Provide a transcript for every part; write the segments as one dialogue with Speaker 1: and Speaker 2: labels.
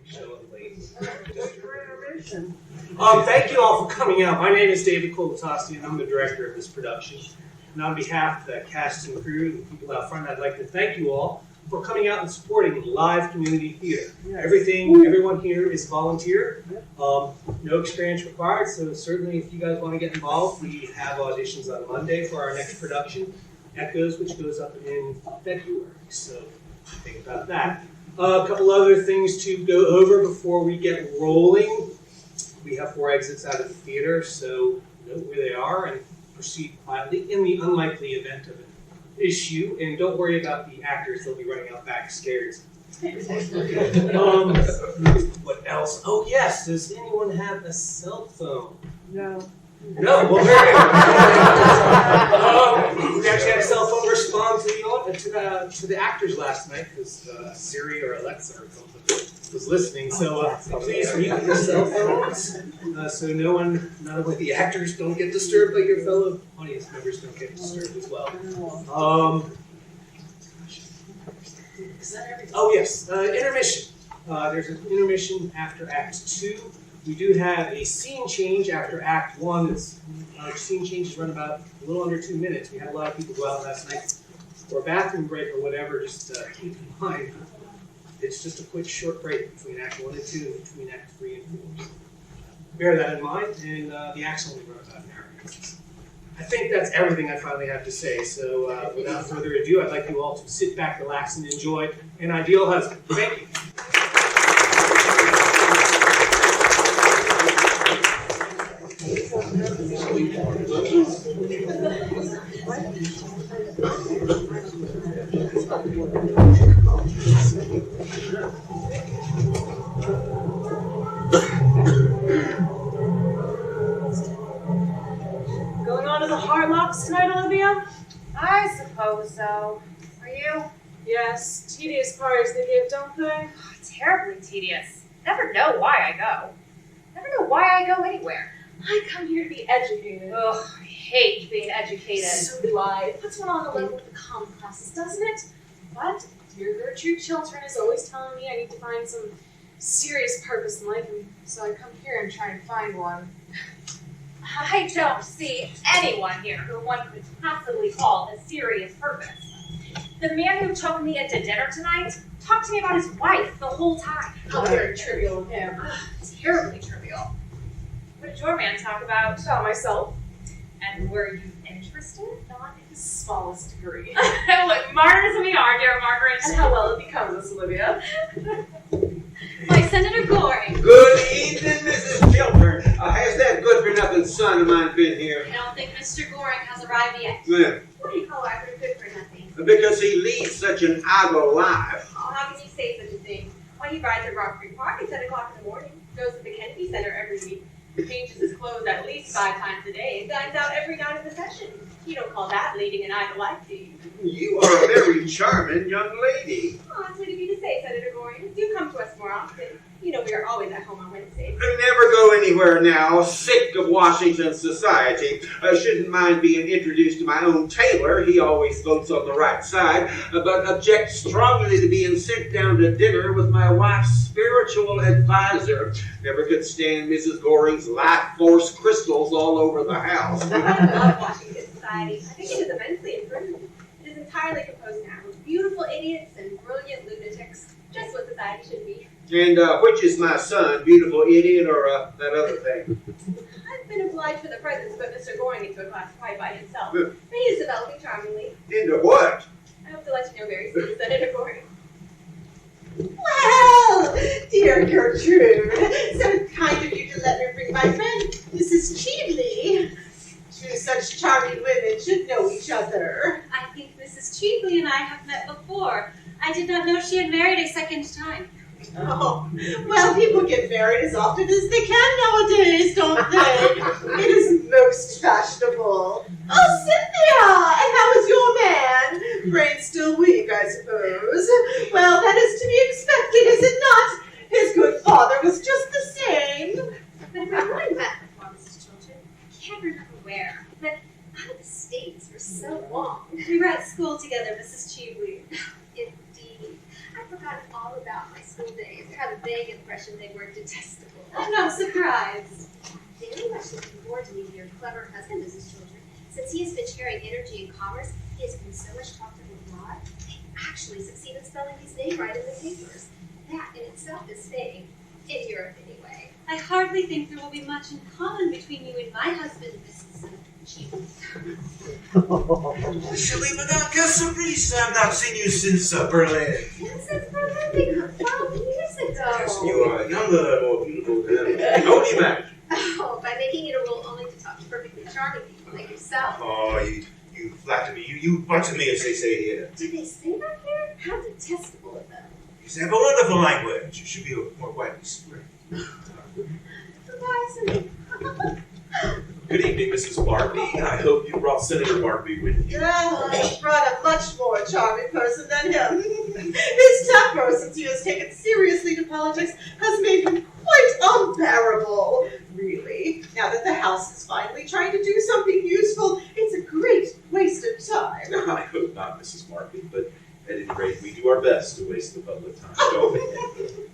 Speaker 1: show up late.
Speaker 2: Intermission.
Speaker 1: Thank you all for coming out. My name is David Colatosti, and I'm the director of this production. And on behalf of the cast and crew and the people out front, I'd like to thank you all for coming out and supporting live community theater.
Speaker 2: Yes.
Speaker 1: Everyone here is volunteer. No experience required, so certainly if you guys want to get involved, we have auditions on Monday for our next production, Echoes, which goes up in February. So think about that. A couple other things to go over before we get rolling. We have 4 exits out of the theater, so know where they are and proceed quietly in the unlikely event of an issue. And don't worry about the actors, they'll be running out back scared. What else? Oh yes, does anyone have a cell phone?
Speaker 2: No.
Speaker 1: No, well very good. We actually had a cell phone respond to the actors last night because Siri or Alexa or something was listening. So please mute your cell phones so none of the actors don't get disturbed, but your fellow audience members don't get disturbed as well. Oh yes, intermission. There's an intermission after Act 2. We do have a scene change after Act 1. Scene changes run about a little under 2 minutes. We had a lot of people go out last night for a bathroom break or whatever. Just keep in mind, it's just a quick short break between Act 1 and 2 and between Act 3 and 4. Bear that in mind, and the acts only run about an hour. I think that's everything I finally have to say. So without further ado, I'd like you all to sit back, relax, and enjoy An Ideal Husband. Thank you.
Speaker 3: Going on to the Hard Locks tonight, Olivia?
Speaker 4: I suppose so. Are you?
Speaker 3: Yes, tedious parties they give, don't they?
Speaker 4: Terribly tedious. Never know why I go. Never know why I go anywhere.
Speaker 3: I come here to be educated.
Speaker 4: Ugh, I hate being educated.
Speaker 3: So do I. It puts one on the level with the common classes, doesn't it? But dear Gertrude Chiltern is always telling me I need to find some serious purpose in life, and so I come here and try and find one.
Speaker 4: I don't see anyone here who one could possibly call a serious purpose. The man who took me into dinner tonight talked to me about his wife the whole time.
Speaker 3: How very trivial of him.
Speaker 4: Terribly trivial. What did your man talk about?
Speaker 3: About myself.
Speaker 4: And were you interested?
Speaker 3: Not in the smallest degree.
Speaker 4: What martyrs we are, dear Margaret.
Speaker 3: And how well it becomes us, Olivia.
Speaker 4: Why, Senator Goring.
Speaker 5: Good evening, Mrs. Chiltern. Has that good-for-nothing son of mine been here?
Speaker 4: I don't think Mr. Goring has arrived yet.
Speaker 5: Yeah,
Speaker 4: What do you call our good-for-nothing?
Speaker 5: because he leads such an idle life.
Speaker 6: Oh, how can you say such a thing? When he rides at Rock Creek Park at 10 o'clock in the morning, goes to the Kennedy Center every week, changes his clothes at least 5 times a day, and dines out every night of the session. You don't call that leading an idle life, do you?
Speaker 5: You are a very charming young lady.
Speaker 6: Oh, it's sweet of you to say, Senator Goring. Do come to us more often. You know we are always at home on Wednesdays.
Speaker 5: I never go anywhere now, sick of Washington society. I shouldn't mind being introduced to my own tailor. He always votes on the right side, but objects strongly to being sent down to dinner with my wife's spiritual advisor. Never could stand Mrs. Goring's life force crystals all over the house.
Speaker 6: I love Washington society. I think it is immensely improved. It is entirely composed now of beautiful idiots and brilliant lunatics. Just what society should be.
Speaker 5: And which is my son, beautiful idiot, or that other thing?
Speaker 6: I've been obliged for the present to put Mr. Goring into a class quite by himself.
Speaker 5: Yeah.
Speaker 6: But he is developing charmingly.
Speaker 5: Into what?
Speaker 6: I hope to let you know very soon, Senator Goring.
Speaker 7: Well, dear Gertrude, so kind of you to let me bring my friend, Mrs. Cheveley. Two such charming women should know each other.
Speaker 8: I think Mrs. Cheveley and I have met before. I did not know she had married a second time.
Speaker 7: Oh, well, people get married as often as they can nowadays, don't they? It is most fashionable. Oh, Cynthia! And how is your man? Brain still weak, I suppose. Well, that is to be expected, is it not? His good father was just the same.
Speaker 8: But if I would have met before, Mrs. Chiltern, I can't remember where. But out of the States for so long. We were at school together, Mrs. Cheveley. Indeed. I've forgotten all about my school days. have a vague impression they were detestable.
Speaker 6: I'm not surprised.
Speaker 8: Very much looking forward to meeting your clever husband, Mrs. Chiltern. Since he has been sharing energy and commerce, he has been so much talked of abroad. They actually succeed in spelling his name right in the papers. That in itself is fame. In Europe, anyway.
Speaker 2: I hardly think there will be much in common between you and my husband, Mrs. Cheatham.
Speaker 9: Shally, Madame, quelle surprise! I've not seen you since Berlin.
Speaker 8: Yes, since Berlin, they come 12 years ago.
Speaker 9: Yes, you are younger and more beautiful than ever. How do you manage?
Speaker 8: Oh, by making it a rule only to talk to perfectly charming people like yourself.
Speaker 9: Oh, you flatter me. You butter me, as they say here.
Speaker 8: Do they say that here? How detestable of them.
Speaker 9: You have a wonderful language. You should be more widely spread.
Speaker 8: Why is it?
Speaker 10: Good evening, Mrs. Barbie. I hope you brought Senator Barbie with you.
Speaker 7: Well, I brought a much more charming person than him. His temper, since he has taken seriously to politics, has made him quite unbearable. Really, now that the House is finally trying to do something useful, it's a great waste of time.
Speaker 10: I hope not, Mrs. Barbie, but at any rate, we do our best to waste the public time, don't we?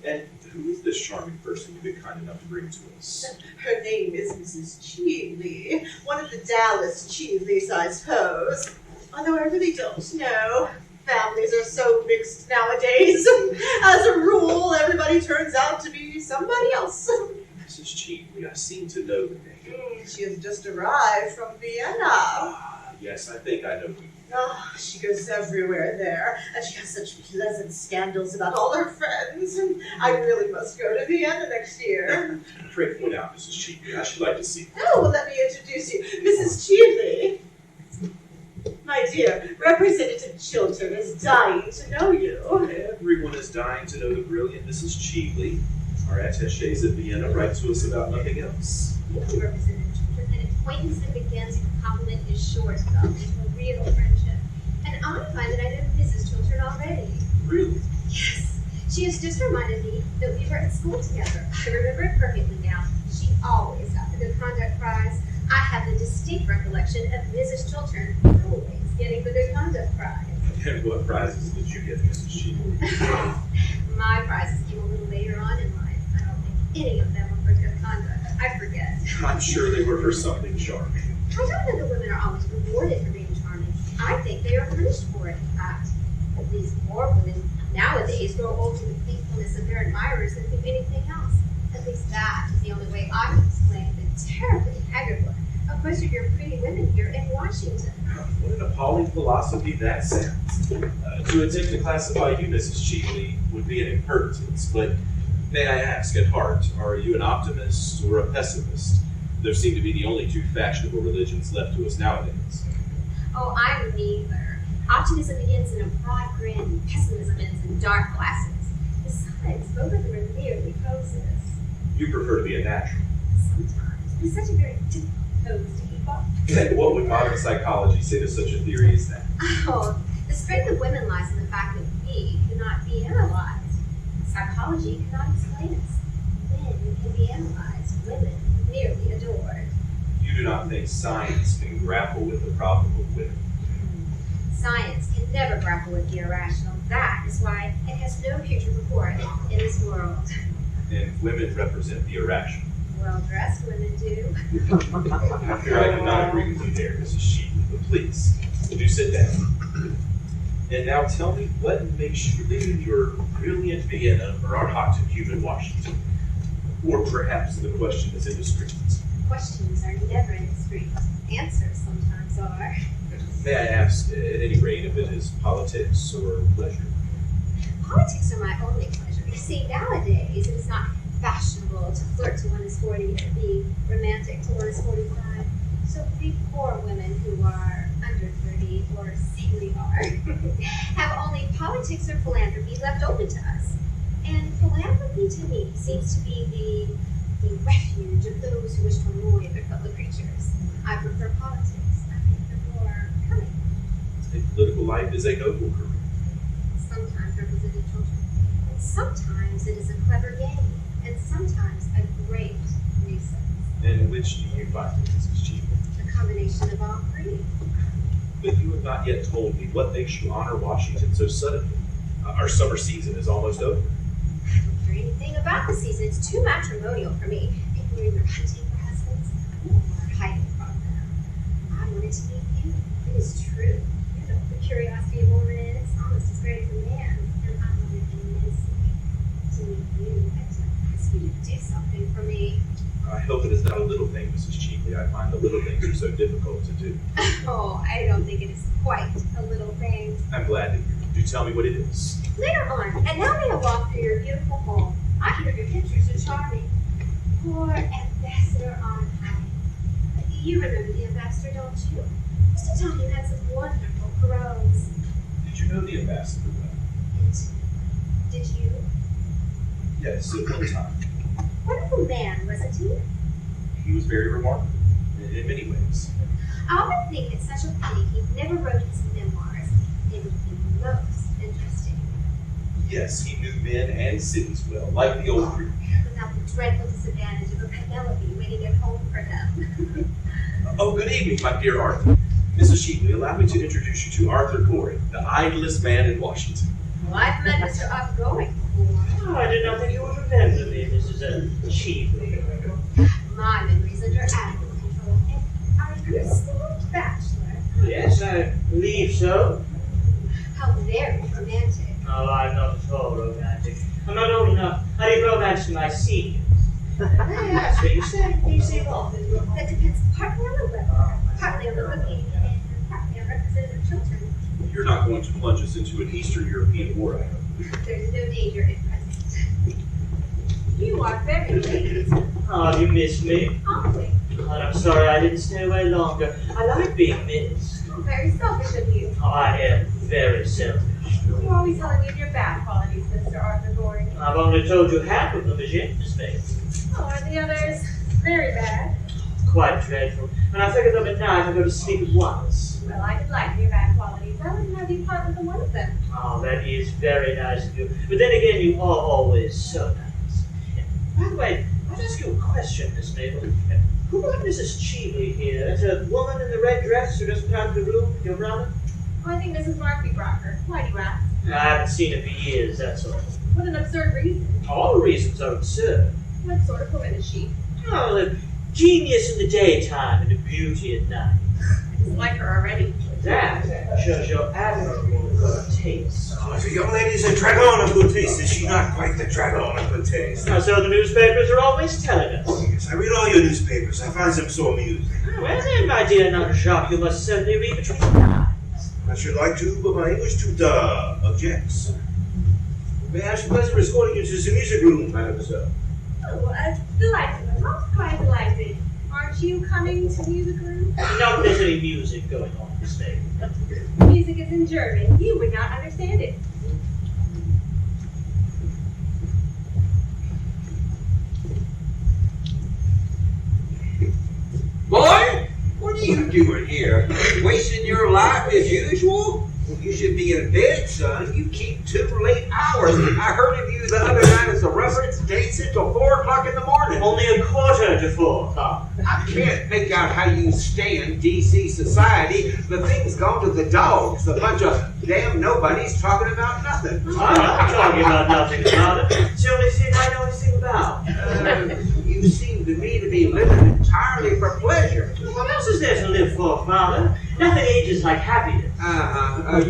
Speaker 10: And who is this charming person you've been kind enough to bring to us?
Speaker 7: Her name is Mrs. Cheeley, one of the Dallas Cheeleys, I suppose. Although I really don't know. Families are so mixed nowadays. As a rule, everybody turns out to be somebody else.
Speaker 10: Mrs. Cheatley, I seem to know the name.
Speaker 7: She has just arrived from Vienna.
Speaker 10: Ah, yes, I think I know who.
Speaker 7: Oh, she goes everywhere there, and she has such pleasant scandals about all her friends. I really must go to Vienna next year.
Speaker 10: Pray for me now, Mrs. Cheatley. I should like to see you.
Speaker 7: Oh, well, let me introduce you. Mrs. Cheeley. My dear, Representative Chiltern is dying to know you.
Speaker 10: Everyone is dying to know the brilliant Mrs. Cheatley. Our attachés at Vienna write to us about nothing else.
Speaker 8: Thank you, Representative Chiltern. An acquaintance that begins with a compliment is sure to develop into a real friendship. And I find that I know Mrs. Chiltern already.
Speaker 10: Really?
Speaker 8: Yes. She has just reminded me that we were at school together. I remember it perfectly now. She always got the good conduct prize. I have the distinct recollection of Mrs. Chiltern always getting the good conduct prize.
Speaker 10: And what prizes did you get, Mrs. Cheatley?
Speaker 8: My prizes came a little later on in life. I don't think any of them were for good conduct. I forget.
Speaker 10: I'm sure they were for something charming.
Speaker 8: I don't know that women are always rewarded for being charming. I think they are punished for it, in fact. At least more women nowadays grow old to the faithfulness of their admirers than through anything else. At least that is the only way I can explain the terribly haggard look of most of your pretty women here in Washington.
Speaker 10: What an appalling philosophy that sounds. To attempt to classify you, Mrs. Cheatley, would be an impertinence, but may I ask, at heart, are you an optimist or a pessimist? There seem to be the only two fashionable religions left to us nowadays.
Speaker 8: Oh, I'm neither. Optimism begins in a broad grin, and pessimism ends in dark glasses. Besides, both of them are merely poses.
Speaker 10: You prefer to be a natural.
Speaker 8: Sometimes. It's such a very difficult pose to keep up.
Speaker 10: And what would modern psychology say to such a theory as that?
Speaker 8: Oh, the strength of women lies in the fact that we cannot be analyzed. Psychology cannot explain us. Men can be analyzed. Women merely adored.
Speaker 10: You do not think science can grapple with the problem of women?
Speaker 8: Science can never grapple with the irrational. That is why it has no future before it in this world.
Speaker 10: And women represent the irrational.
Speaker 8: Well-dressed women do.
Speaker 10: I fear I do not agree with you there, Mrs. Cheatley, but please, do sit down. And now tell me, what makes you leave your brilliant Vienna for our hot and humid Washington? Or perhaps the question is indiscreet.
Speaker 8: Questions are never indiscreet. Answers sometimes are.
Speaker 10: May I ask, at any rate, if it is politics or pleasure?
Speaker 8: Politics are my only pleasure. You see, nowadays it is not fashionable to flirt to one is 40 and be romantic to one is 45. So we poor women who are under 30 or simply are have only politics or philanthropy left open to us. And philanthropy to me seems to be the refuge of those who wish to annoy their fellow creatures. I prefer politics. I think they're more cunning.
Speaker 10: A political life is a noble career.
Speaker 8: Sometimes Representative Chiltern. And sometimes it is a clever game. And sometimes a great nuisance.
Speaker 10: And which do you find it, Mrs. Cheatley?
Speaker 8: A combination of all three.
Speaker 10: But you have not yet told me what makes you honor Washington so suddenly. Our summer season is almost over.
Speaker 8: I'm afraid is too matrimonial for me. People are either hunting for husbands or hiding from them. I wanted to meet you. It is true. You know, the curiosity of a woman is almost as great as a man's, and I wanted immensely to meet you and to ask you to do something for me.
Speaker 10: I hope it is not a little thing, Mrs. Cheatley. I find the little things are so difficult to do.
Speaker 8: Oh, I don't think it is quite a little thing.
Speaker 10: I'm glad to hear it. Do tell me what it is.
Speaker 8: Later on, and now may I walk through your beautiful home. I hear your pictures are charming. Poor Ambassador on high. You remember the ambassador, don't you? Used to tell me you had some wonderful prose.
Speaker 10: Did you know the ambassador well?
Speaker 8: And did you?
Speaker 10: Yes, at one time.
Speaker 8: Wonderful man, wasn't he?
Speaker 10: He was very remarkable in many ways.
Speaker 8: I often think it's such a pity he never wrote his memoirs. They would be most interesting.
Speaker 10: Yes, he knew men and cities well, like the old Greek.
Speaker 8: Without the dreadful disadvantage of a Penelope waiting at home for him.
Speaker 10: Oh, good evening, my dear Arthur. Mrs. Cheatley, allow me to introduce you to Arthur Corey, the idlest man in Washington.
Speaker 8: Well, I've met Mr. Outgoing before.
Speaker 11: Oh, I did not think you would remember me, Mrs. Cheatley.
Speaker 8: My memory's under animal control. And are you still a bachelor?
Speaker 11: Yes, I believe so.
Speaker 8: How very romantic.
Speaker 11: Oh, I'm not at all romantic. I'm not old enough. I did romance to my seniors. That's what you said. You say wrong.
Speaker 8: That depends partly on the weather, partly on the cooking, and partly on Representative Chiltern.
Speaker 10: You're not going to plunge us into an Eastern European war, I hope.
Speaker 8: There's no danger at present. You are very late.
Speaker 11: Oh, you missed me.
Speaker 8: Awfully.
Speaker 11: Oh, I'm sorry I didn't stay away longer. I like being missed.
Speaker 8: Very selfish of you.
Speaker 11: Oh, I am very selfish.
Speaker 6: You're always telling me of your bad qualities, Mr. Arthur Goring.
Speaker 11: I've only told you half of them as yet, Miss May.
Speaker 6: Oh, are the others very bad?
Speaker 11: Quite dreadful. When I think of them at night, I go to sleep at once.
Speaker 6: Well, I could like your bad qualities. I wouldn't have you part with the one of them.
Speaker 11: Oh, that is very nice of you. But then again, you are always so nice. By the way, I'll ask you a question, Miss Mabel. Who brought Mrs. Cheatley here? That's a woman in the red dress who doesn't come to the room with your brother?
Speaker 6: Oh, I think Mrs. Markby brought her. Why do you ask?
Speaker 11: I haven't seen her for years, that's all.
Speaker 6: What an absurd reason.
Speaker 11: All reasons are absurd.
Speaker 6: What sort of woman is she?
Speaker 11: Oh, a genius in the daytime and a beauty at night.
Speaker 6: I dislike her already.
Speaker 11: That shows your admirable good taste.
Speaker 9: Oh, the young lady's a dragon of good taste. Is she not quite the dragon of good taste?
Speaker 11: So the newspapers are always telling us.
Speaker 9: Oh, yes, I read all your newspapers. I find them so amusing.
Speaker 11: Well then, my dear Nun Jacques, you must certainly read between the lines.
Speaker 9: I should like to, but my English tutor objects. May I have the pleasure of escorting you to the music room, mademoiselle?
Speaker 6: Oh, delighted. Most quite delighted. Aren't you coming to the music room?
Speaker 11: Not there's any music going on this day.
Speaker 6: Music is in German. You would not understand it.
Speaker 5: Boy, what are you doing here? Wasting your life as usual? You should be in bed, son. You keep too late hours. I heard of you the other night as a reference dates until 4 o'clock in the morning.
Speaker 11: Only a quarter to 4 o'clock.
Speaker 5: I can't make out how you stand D.C. society. The thing's gone to the dogs. A bunch of damn nobodies talking about nothing.
Speaker 11: I'm not talking about nothing about it. It's the only thing I know anything about.
Speaker 5: You seem to me to be living entirely for pleasure.
Speaker 11: What else is there to live for, Father? Nothing ages like happiness.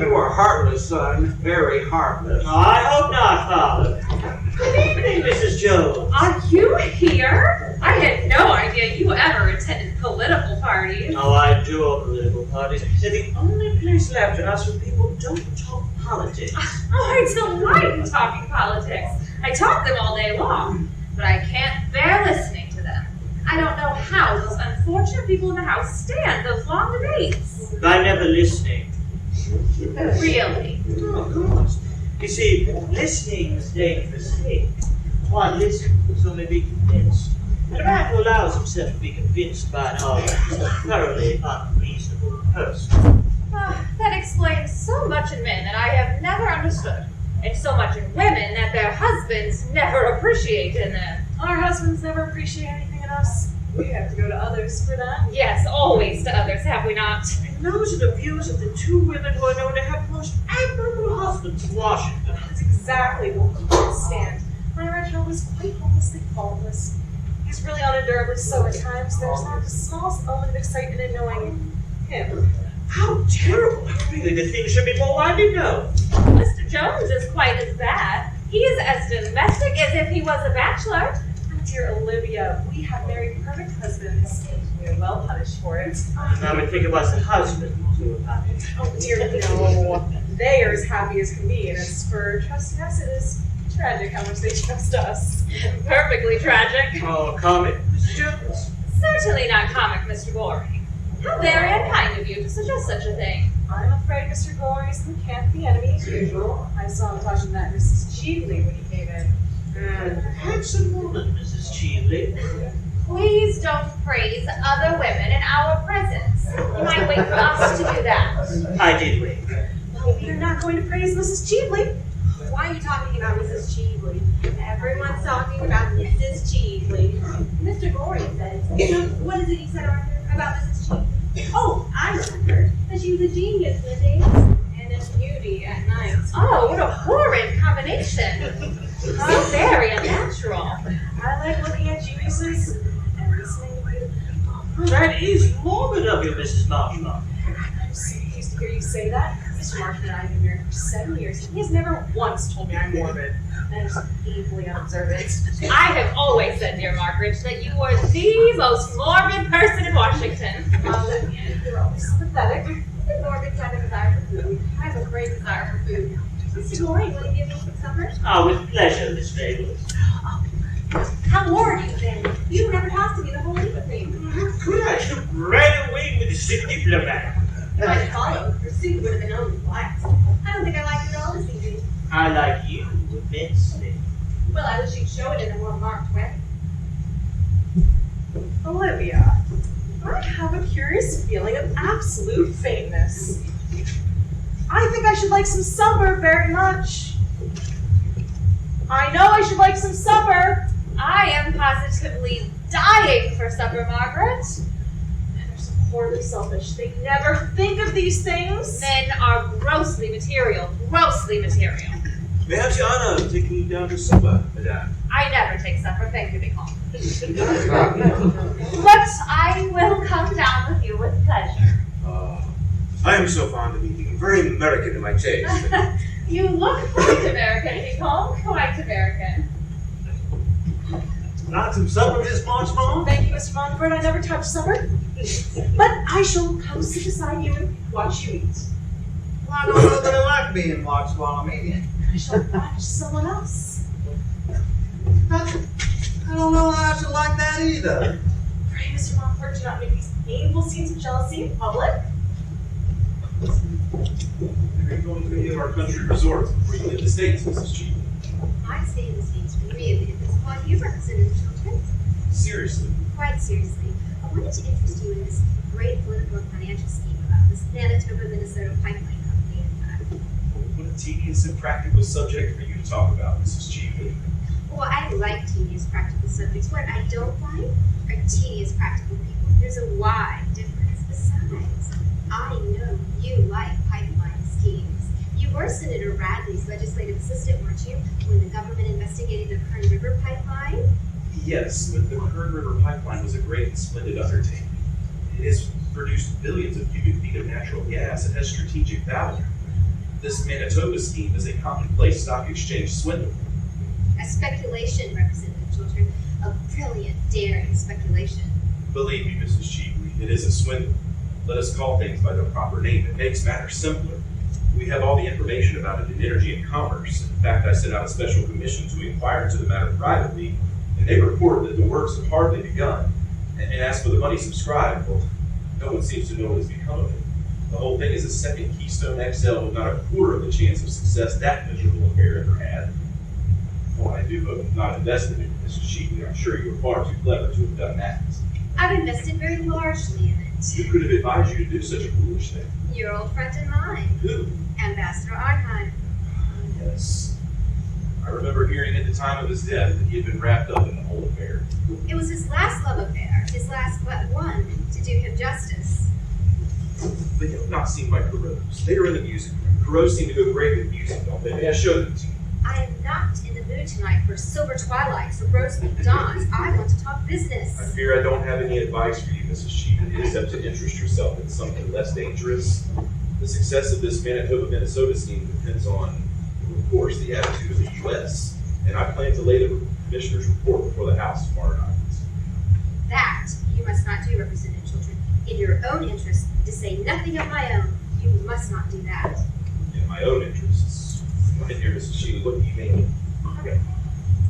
Speaker 5: You are heartless, son. Very heartless.
Speaker 11: I hope not, Father. Good evening, Mrs. Jones.
Speaker 4: Are you here? I had no idea you ever attended political parties.
Speaker 11: Oh, I adore political parties. They're the only place left in us where people don't talk politics.
Speaker 4: Oh, I delight in talking politics. I talk them all day long, but I can't bear listening to them. I don't know how those unfortunate people in the House stand those long debates.
Speaker 11: By never listening.
Speaker 4: Really?
Speaker 11: Oh, of course. You see, listening is a dangerous thing. One listens so may be convinced. And a man who allows himself to be convinced by an argument is a thoroughly unreasonable person.
Speaker 4: That explains so much in men that I have never understood, and so much in women that their husbands never appreciate in them.
Speaker 3: Our husbands never appreciate anything in us. We have to go to others for that.
Speaker 4: Yes, always to others, have we not?
Speaker 11: And those are the views of the two women who are known to have the most admirable husbands in Washington.
Speaker 3: That's exactly what we can't stand. My original was quite on the honestly faultless. He's really unendurably so at times. There's not the smallest element of excitement in knowing him.
Speaker 11: How terrible! Really, the thing should be more widely known.
Speaker 4: Mr. Jones is quite as bad. He is as domestic as if he was a bachelor.
Speaker 3: My dear Olivia, we have married perfect husbands. We are well punished for it.
Speaker 11: I would think it was the husband who was happy.
Speaker 3: Oh dear, no. They are as happy as can be, and as for trusting us, it is tragic how much they trust us.
Speaker 4: Perfectly tragic.
Speaker 11: Oh, comic, Mr. Jones.
Speaker 4: Certainly not comic, Mr. Goring. How very unkind of you to suggest such a thing.
Speaker 3: I'm afraid Mr. Goring's the camp the enemy as usual. I saw him touching that Mrs. Cheveley when he came in.
Speaker 11: Handsome woman, Mrs. Cheveley.
Speaker 4: Please don't praise other women in our presence. You might wait for us to do that.
Speaker 11: I did wait.
Speaker 3: Well, we are not going to praise Mrs. Cheveley.
Speaker 6: Why are you talking about Mrs. Cheveley? Everyone's talking about Mrs. Cheveley. Mr. Goring says, what is it he said, Arthur, about Mrs. Cheveley? Oh, I remember that she was a genius in the days and a beauty at night.
Speaker 4: Oh, what a horrid combination. So very unnatural.
Speaker 3: I like looking at geniuses and listening to beautiful people.
Speaker 11: That is morbid of you, Mrs. Marshmallow.
Speaker 3: I'm so pleased to hear you say that. Mr. Marshman and I have been married for 7 years, and he has never once told me I'm morbid. That is painfully unobservant.
Speaker 4: I have always said, dear Margaret, that you are the most morbid person in Washington.
Speaker 3: You're always sympathetic.
Speaker 6: The morbid kind of desire for food. I have a great desire for food. Mr. Goring, will you give me some supper?
Speaker 11: Oh, with pleasure, Miss Mabel.
Speaker 6: How are you then? You've never talked to me the whole evening.
Speaker 11: Could I look right away with the sick diplomat?
Speaker 6: If I had followed, your suit would have been only black. I don't think I like you at all this evening.
Speaker 11: I like you immensely.
Speaker 6: Well, I wish you'd show it in a more marked way.
Speaker 3: Olivia, I have a curious feeling of absolute faintness. I think I should like some supper very much. I know I should like some supper.
Speaker 4: I am positively dying for supper, Margaret.
Speaker 3: They're so horribly selfish. They never think of these things.
Speaker 4: Men are grossly material, grossly material.
Speaker 10: May I have the honor of taking you down to supper, madame?
Speaker 4: I never take supper, thank you, Nicole. But I will come down with you with pleasure.
Speaker 9: I am so fond of eating. Very American in my taste.
Speaker 4: You look quite American, Nicole, quite American.
Speaker 11: Not some supper, Miss Marshmallow?
Speaker 3: Thank you, Mr. Montfort. I never touch supper. But I shall come sit beside you and watch you eat.
Speaker 12: Well, I don't know that I like being watched while I'm eating.
Speaker 3: I shall watch someone else.
Speaker 12: I don't know how I should like that either.
Speaker 3: Pray, Mr. Montfort, do not make these painful scenes of jealousy in public.
Speaker 10: Are you going to any of our country resorts before you leave the States, Mrs. Cheveley?
Speaker 8: I stay in the States for 3 of it at this point. You represented the Chiltern.
Speaker 10: Seriously?
Speaker 8: Quite seriously, I wanted to interest you in this great political and financial scheme about this Manitoba, Minnesota pipeline company, in fact.
Speaker 10: What a tedious and practical subject for you to talk about, Mrs. Cheveley.
Speaker 8: Well, I like tedious practical subjects. What I don't like are tedious practical people. There's a wide difference. Besides, I know you like pipeline schemes. You were Senator Radley's legislative assistant, weren't you, when the government investigated the Kern River pipeline?
Speaker 10: Yes, but the Kern River pipeline was a great and splendid undertaking. It has produced billions of cubic feet of natural gas and has strategic value. This Manitoba scheme is a commonplace stock exchange swindle.
Speaker 8: A speculation, Representative Chiltern. A brilliant, daring speculation.
Speaker 10: Believe me, Mrs. Cheveley, it is a swindle. Let us call things by their proper name. It makes matters simpler. We have all the information about it in Energy and Commerce. In fact, I sent out a special commission to inquire into the matter privately, and they report that the works have hardly begun. And as for the money subscribed, well, no one seems to know what has become of it. The whole thing is a second Keystone XL with not a quarter of the chance of success that miserable affair ever had. Well, I do hope you've not invested in it, Mrs. Cheveley. I'm sure you were far too clever to have done that.
Speaker 8: I've invested very largely in it.
Speaker 10: Who could have advised you to do such a foolish thing?
Speaker 8: Your old friend and mine,
Speaker 10: Who?
Speaker 8: Ambassador Arnheim.
Speaker 10: Yes. I remember hearing at the time of his death that he had been wrapped up in the whole affair.
Speaker 8: It was his last love affair, his last but one, to do him justice.
Speaker 10: They have not seen my Carros. They are in the music room. Carros seem to go great with music, don't they? May I show them to you?
Speaker 8: I am not in the mood tonight for silver twilights or rosy dawns. I want to talk business.
Speaker 10: I fear I don't have any advice for you, Mrs. Cheatham, except to interest yourself in something less dangerous. The success of this Manitoba, Minnesota scheme depends on, of course, the attitude of the U.S., and I plan to lay the commissioner's report before the House tomorrow night.
Speaker 8: That you must not do, Representative Chiltern. In your own interest, to say nothing of my own, you must not do that.
Speaker 10: In my own interests. My dear Mrs. Cheatham, what do you mean?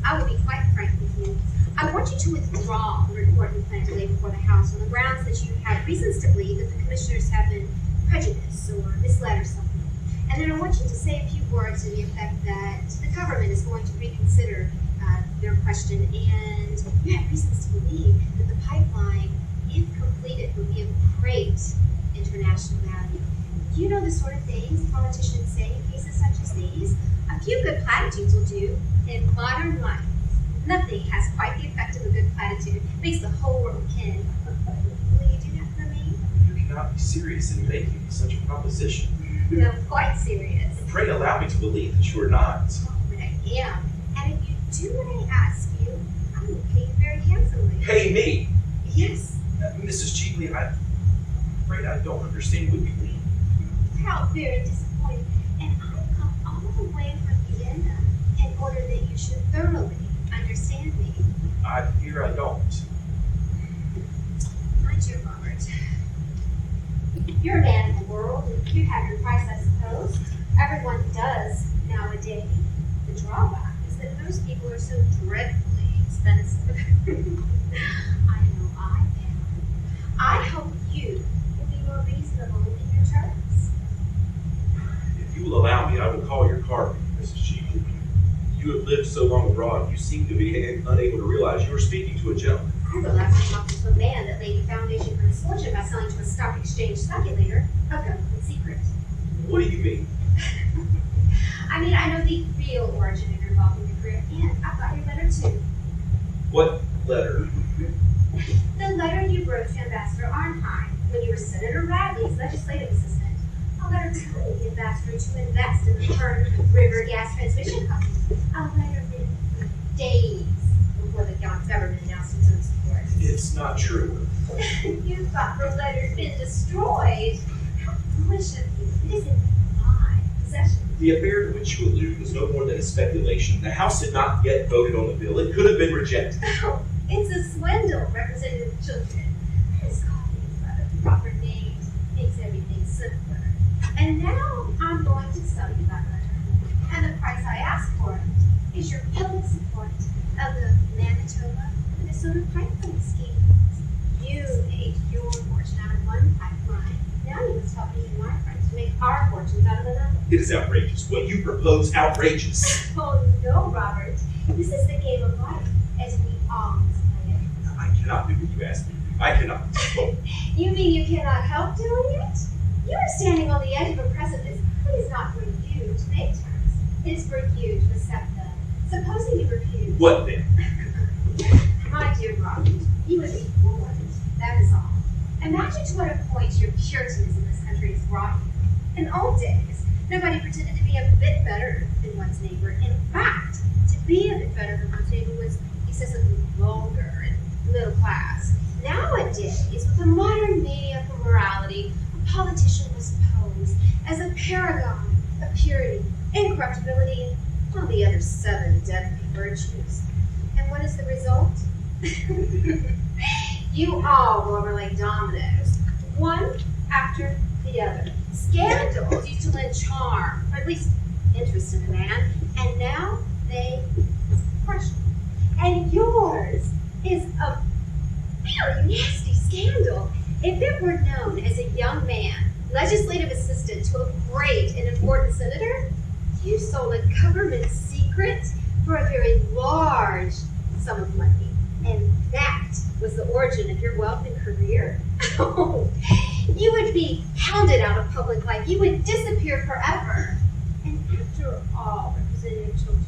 Speaker 8: I will be quite frank with you. I want you to withdraw the report you plan to lay before the House on the grounds that you have reasons to believe that the commissioners have been prejudiced or misled or something. And then I want you to say a few words to the effect that the government is going to reconsider their question, and you have reasons to believe that the pipeline, if completed, would be of great international value. Do you know the sort of things politicians say in cases such as these? A few good platitudes will do. In modern life, nothing has quite the effect of a good platitude. It makes the whole world kin. Will you do that for me?
Speaker 10: You cannot be serious in making such a proposition.
Speaker 8: No, quite serious.
Speaker 10: Pray allow me to believe that you are not.
Speaker 8: But I am. And if you do what I ask you, I will pay you very handsomely.
Speaker 10: Pay me?
Speaker 8: Yes.
Speaker 10: Mrs. Cheatham, I'm afraid I don't understand what you mean.
Speaker 8: How very disappointing. And I've come all the way from Vienna in order that you should thoroughly understand me.
Speaker 10: I fear I don't.
Speaker 8: My dear Robert, you're a man of the world, and you have your price, I suppose. Everyone does nowadays. The drawback is that most people are so dreadfully expensive. I know I am. I hope you will be more reasonable in your terms.
Speaker 10: If you will allow me, I will call your Karpen, Mrs. Cheatham. You have lived so long abroad, you seem to be unable to realize you are speaking to a gentleman.
Speaker 8: I relax and talk to a man that laid the foundation for his fortune by selling to a stock exchange speculator a government secret.
Speaker 10: What do you mean?
Speaker 8: I mean, I know the real origin of your involvement in your career, and I've got your letter too.
Speaker 10: What letter?
Speaker 8: The letter you wrote to Ambassador Arnheim when you were Senator Radley's legislative assistant. A letter telling the ambassador to invest in the Pearl River Gas Transmission Company. A letter written days before the government announced its own support.
Speaker 10: It's not true.
Speaker 8: You thought the letter's been destroyed. How foolish of you. It is in my possession.
Speaker 10: The affair to which you allude was no more than a speculation. The House had not yet voted on the bill. It could have been rejected.
Speaker 8: Oh, it's a swindle, Representative Chiltern. That is calling it by the proper names makes everything simpler. And now I'm going to sell you that letter. And the price I ask for it is your public support of the Manitoba, Minnesota pipeline scheme. You made your fortune out of one pipeline. Now you must help me and my friends to make our fortunes out of another.
Speaker 10: It is outrageous. What you propose, outrageous.
Speaker 8: Oh no, Robert. This is the game of life, as we all must play it.
Speaker 10: I cannot do what you ask me. I cannot. Oh.
Speaker 8: You mean you cannot help doing it? You are standing on the edge of a precipice. It is not for you to make terms. It is for you to accept them. Supposing you refuse.
Speaker 10: What then?
Speaker 8: My dear Robert, you would be fooled. That is all. Imagine to what a point your Puritanism in this country has brought you. In old days, nobody pretended to be a bit better than one's neighbor. In fact, to be a bit better than one's neighbor was excessively vulgar and middle class. Nowadays, with the modern mania for morality, a politician was posed as a paragon of purity, incorruptibility, and all the other 7 deadly virtues. And what is the result? You all go over like dominoes, one after the other. Scandals used to lend charm, or at least interest in a man, and now they crush him. And yours is a very nasty scandal. If it were known as a young man, legislative assistant to a great and important senator, you sold a government secret for a very large sum of money. And that was the origin of your wealth and career. Oh, you would be hounded out of public life. You would disappear forever. And after all, Representative Chiltern,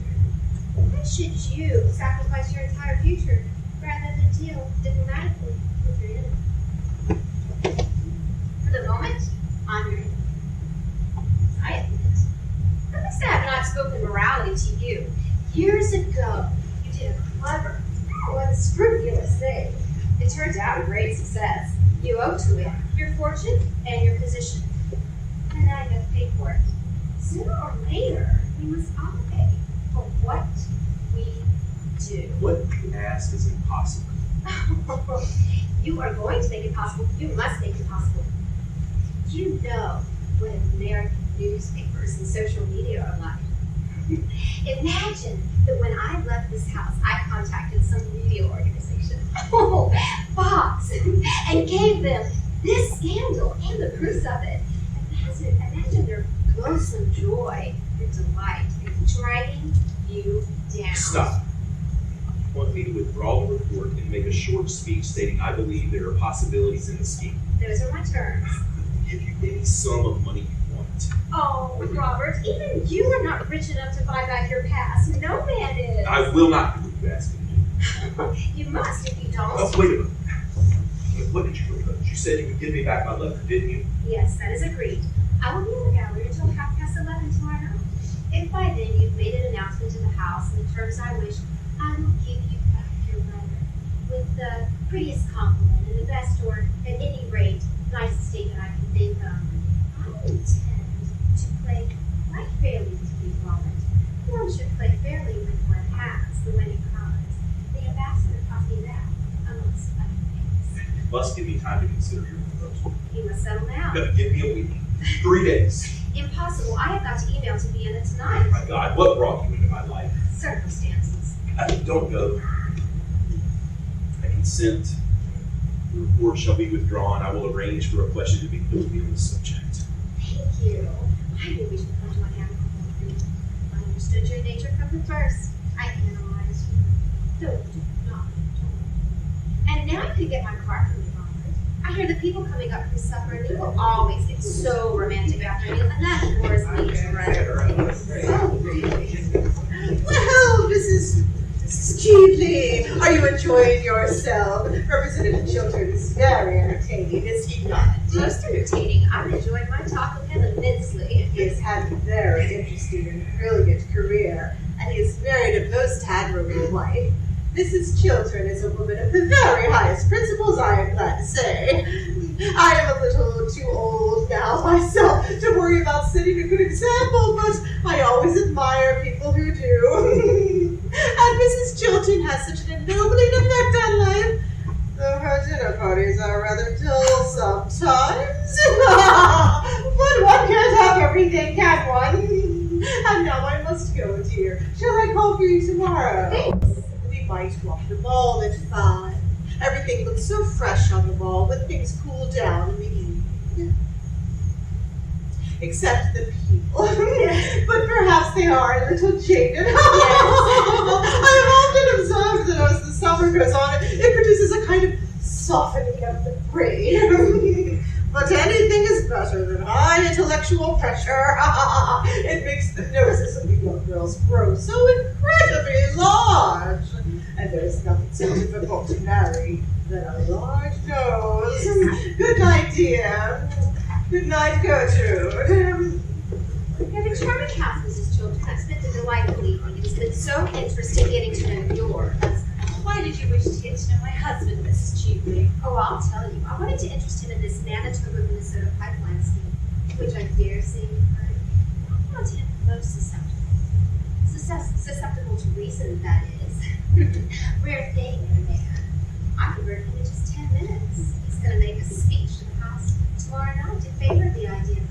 Speaker 8: why should you sacrifice your entire future rather than deal diplomatically with your enemy? For the moment, I'm your enemy. I admit. At least I have not spoken morality to you. Years of So, you did a clever, unscrupulous thing. It turned out a great success. You owe to it your fortune and your position. And now you have to pay for it. Sooner or later, we must all pay for what we do.
Speaker 10: What you ask is impossible.
Speaker 8: You are going to make it possible. You must make it possible. You know what American newspapers and social media are like. Imagine that when I left this house, I contacted some media organization, Fox, and gave them this scandal and the proofs of it. Imagine their loathsome joy, their delight in dragging you down.
Speaker 10: Stop. You want me to withdraw the report and make a short speech stating I believe there are possibilities in the scheme.
Speaker 8: Those are my terms.
Speaker 10: I'll give you any sum of money you want.
Speaker 8: Oh, Robert, even you are not rich enough to buy back your past. No man is.
Speaker 10: I will not do what you ask me to do.
Speaker 8: You must if you don't.
Speaker 10: Oh, wait a minute. What did you propose? You said you would give me back my letter, didn't you?
Speaker 8: Yes, that is agreed. I will be in the gallery until 11:30 tomorrow night. If by then you've made an announcement to the house in the terms I wish, I will give you back your letter with the prettiest compliment and the best, or at any rate, nicest statement I can think of. I intend to play quite fairly with you, Robert. One should play fairly when one has the winning prize. The ambassador taught me that, amongst other things.
Speaker 10: You must give me time to consider your proposal.
Speaker 8: You must settle down.
Speaker 10: No, give me a week. 3 days.
Speaker 8: Impossible. I have got to email to Vienna tonight.
Speaker 10: Oh my God, what brought you into my life?
Speaker 8: Circumstances.
Speaker 10: Don't go. I consent. The report shall be withdrawn. I will arrange for a question to be put to me on the subject.
Speaker 8: Thank you. I knew we should come to an amicable agreement. I understood your nature from the first. I analyzed you. No, not. And now you can get my car from me, Robert. I hear the people coming up for supper, and you will always get so romantic after you, and that bores me dreadfully.
Speaker 7: Well, Mrs. Cheveley, are you enjoying yourself? Representative Chiltern is very entertaining, is he not?
Speaker 8: Most entertaining. I'm enjoying my talk with him immensely.
Speaker 7: He has had a very interesting and brilliant career, and he has married a most admirable wife. Mrs. Chiltern is a woman of the very highest principles, I am glad to say. I am a little too old now myself to worry about setting a good example, but I always admire people who do. And Mrs. Chiltern has such an ennobling effect on life, though her dinner parties are rather dull sometimes. But one can't have everything, can one? And now I must go, dear. Shall I call for you tomorrow?
Speaker 8: Thanks.
Speaker 7: We might walk the mall at 5. Everything looks so fresh on the mall when things cool down in the evening. Except the people. But perhaps they are a little jaded. I have often observed that as the summer goes on, it produces a kind of softening of the brain. But anything is better than high intellectual pressure. It makes the noses of the young girls grow so incredibly large. And there's nothing so difficult to marry than a large nose. Good night, dear. Good night, Gertrude.
Speaker 8: You have a charming house, Mrs. Chiltern. I've spent a delightful evening. It has been so interesting getting to know your husband.
Speaker 2: Why did you wish to get to know my husband, Mrs. Cheveley?
Speaker 8: Oh, I'll tell you. I wanted to interest him in this Manitoba, Minnesota pipeline scheme, which I dare say you've heard. I want him most susceptible. Susceptible to reason, that is. Rare thing in a man. I converted him in just 10 minutes. He's going to make a speech to the house tomorrow night in favor of the idea.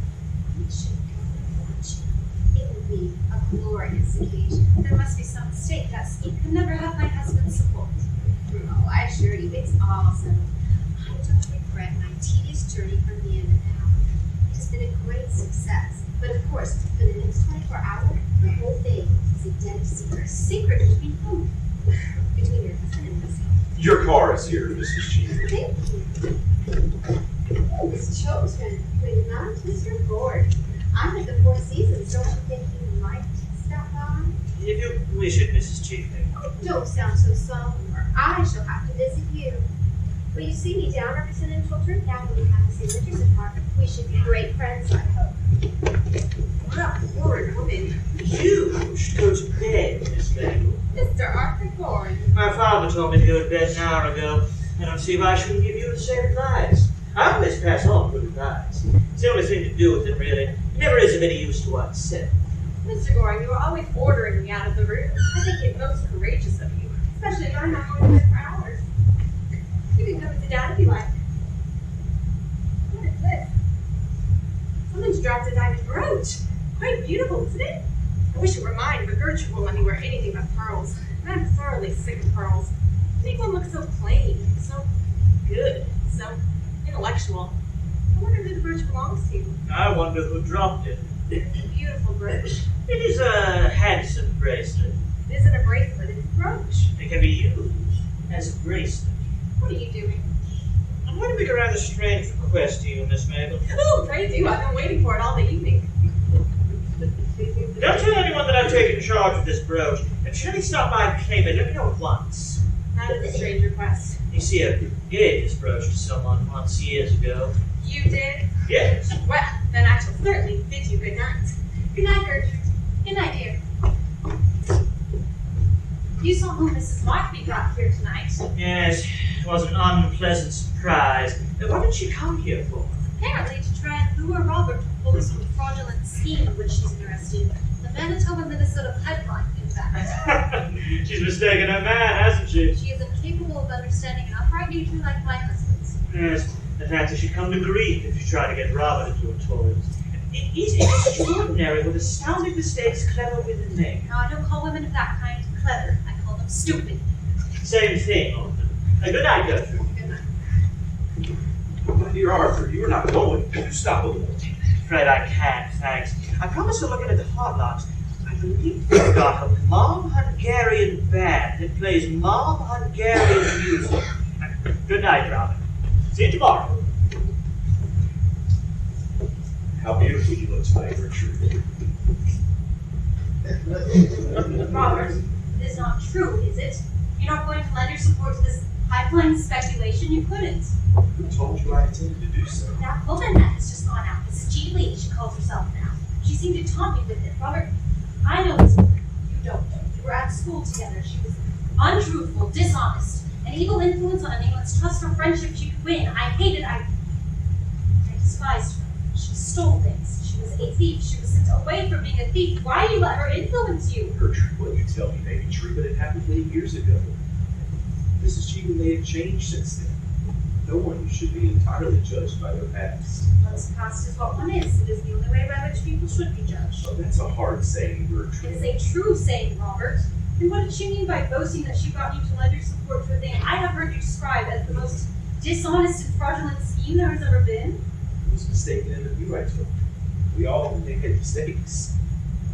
Speaker 8: We should go and watch him. It will be a glorious occasion.
Speaker 2: There must be some mistake. That scheme can never have my husband's support.
Speaker 8: Oh, I assure you, it's all settled. I don't regret my tedious journey from Vienna now. It has been a great success. But of course, for the next 24 hours, the whole thing is a dead secret. A secret between whom? Between your husband and myself.
Speaker 10: Your car is here, Mrs. Cheveley.
Speaker 8: Thank you. Oh, Miss Chiltern, good night, Mr. Ford. I'm at the Four Seasons. Don't you think you might stop by?
Speaker 11: If you wish it, Mrs. Cheveley.
Speaker 8: Don't sound so solemn, or I shall have to visit you. Will you see me down, Representative Chiltern? Now that we have the same interests at heart, we should be great friends, I hope.
Speaker 6: What a horrid woman.
Speaker 11: You should go to bed, Miss Mabel.
Speaker 6: Mr. Arthur Gordon.
Speaker 11: My father told me to go to bed an hour ago. I don't see why I shouldn't give you the same advice. I always pass on good advice. It's the only thing to do with it, really. It never is of any use to what said.
Speaker 6: Mr. Gordon, you are always ordering me out of the room. I think it most courageous of you, especially if I'm not going to bed for hours. You can come and sit down if you like. What is this? Someone's dropped a diamond brooch. Quite beautiful, isn't it? I wish it were mine, but Gertrude won't let me wear anything but pearls. And I'm thoroughly sick of pearls. They make one look so plain, so good, so intellectual. I wonder who the brooch belongs to.
Speaker 11: I wonder who dropped it.
Speaker 6: It's a beautiful brooch.
Speaker 11: It is a handsome bracelet.
Speaker 6: It isn't a bracelet, it's a brooch.
Speaker 11: It can be used as a bracelet.
Speaker 6: What are you doing?
Speaker 11: I'm going to make a rather strange request to you, Miss Mabel.
Speaker 6: Oh, pray do. I've been waiting for it all the evening.
Speaker 11: Don't tell anyone that I've taken charge of this brooch, and should he stop by and claim it, let me know at once.
Speaker 6: That is a strange request.
Speaker 11: You see, I gave this brooch to someone once years ago.
Speaker 6: You did?
Speaker 11: Yes.
Speaker 6: Well, then I shall certainly bid you good night. Good night, Gertrude.
Speaker 2: Good night, dear. You saw who Mrs. Markby brought here tonight.
Speaker 11: Yes, it was an unpleasant surprise. What did she come here for?
Speaker 2: Apparently to try and lure Robert to pull some fraudulent scheme in which she's interested. The Manitoba-Minnesota pipeline, in fact.
Speaker 11: She's mistaken her man, hasn't she?
Speaker 2: She is incapable of understanding an upright nature like my husband's.
Speaker 11: Yes, the fact that she'd come to grief if you try to get Robert into her toils. It is extraordinary what astounding mistakes clever women make.
Speaker 2: Now, I don't call women of that kind clever. I call them stupid.
Speaker 11: Same thing, often. Good night, Gertrude.
Speaker 2: Good night.
Speaker 10: My dear Arthur, you are not going. Could you stop a little?
Speaker 11: Afraid I can't, thanks. I promised to look into the hot locks. I believe they've got a Mom-Hungarian band that plays Mom-Hungarian music. Good night, Robert. See you tomorrow.
Speaker 10: How beautiful you look tonight, Gertrude.
Speaker 2: Robert, it is not true, is it? You're not going to lend your support to this pipeline speculation? You couldn't.
Speaker 10: Who told you I intended to do so?
Speaker 2: That woman that has just gone out, Miss Geely, she calls herself now. She seemed to taunt me with it. Robert, I know this woman. You don't know. We were at school together. She was untruthful, dishonest, an evil influence on anyone's trust or friendship she could win. I hated, I despised her. She stole things. She was a thief. She was sent away for being a thief. Why do you let her influence you?
Speaker 10: Gertrude, what you tell me may be true, but it happened many years ago. Mrs. G may have changed since then. No one should be entirely judged by their past.
Speaker 2: One's past is what one is. It is the only way by which people should be judged.
Speaker 10: Oh, that's a hard saying, Gertrude.
Speaker 2: It is a true saying, Robert. And what did she mean by boasting that she brought you to lend your support to a thing I have heard you describe as the most dishonest and fraudulent scheme there has ever been?
Speaker 10: I was mistaken in the view I took. We all make mistakes.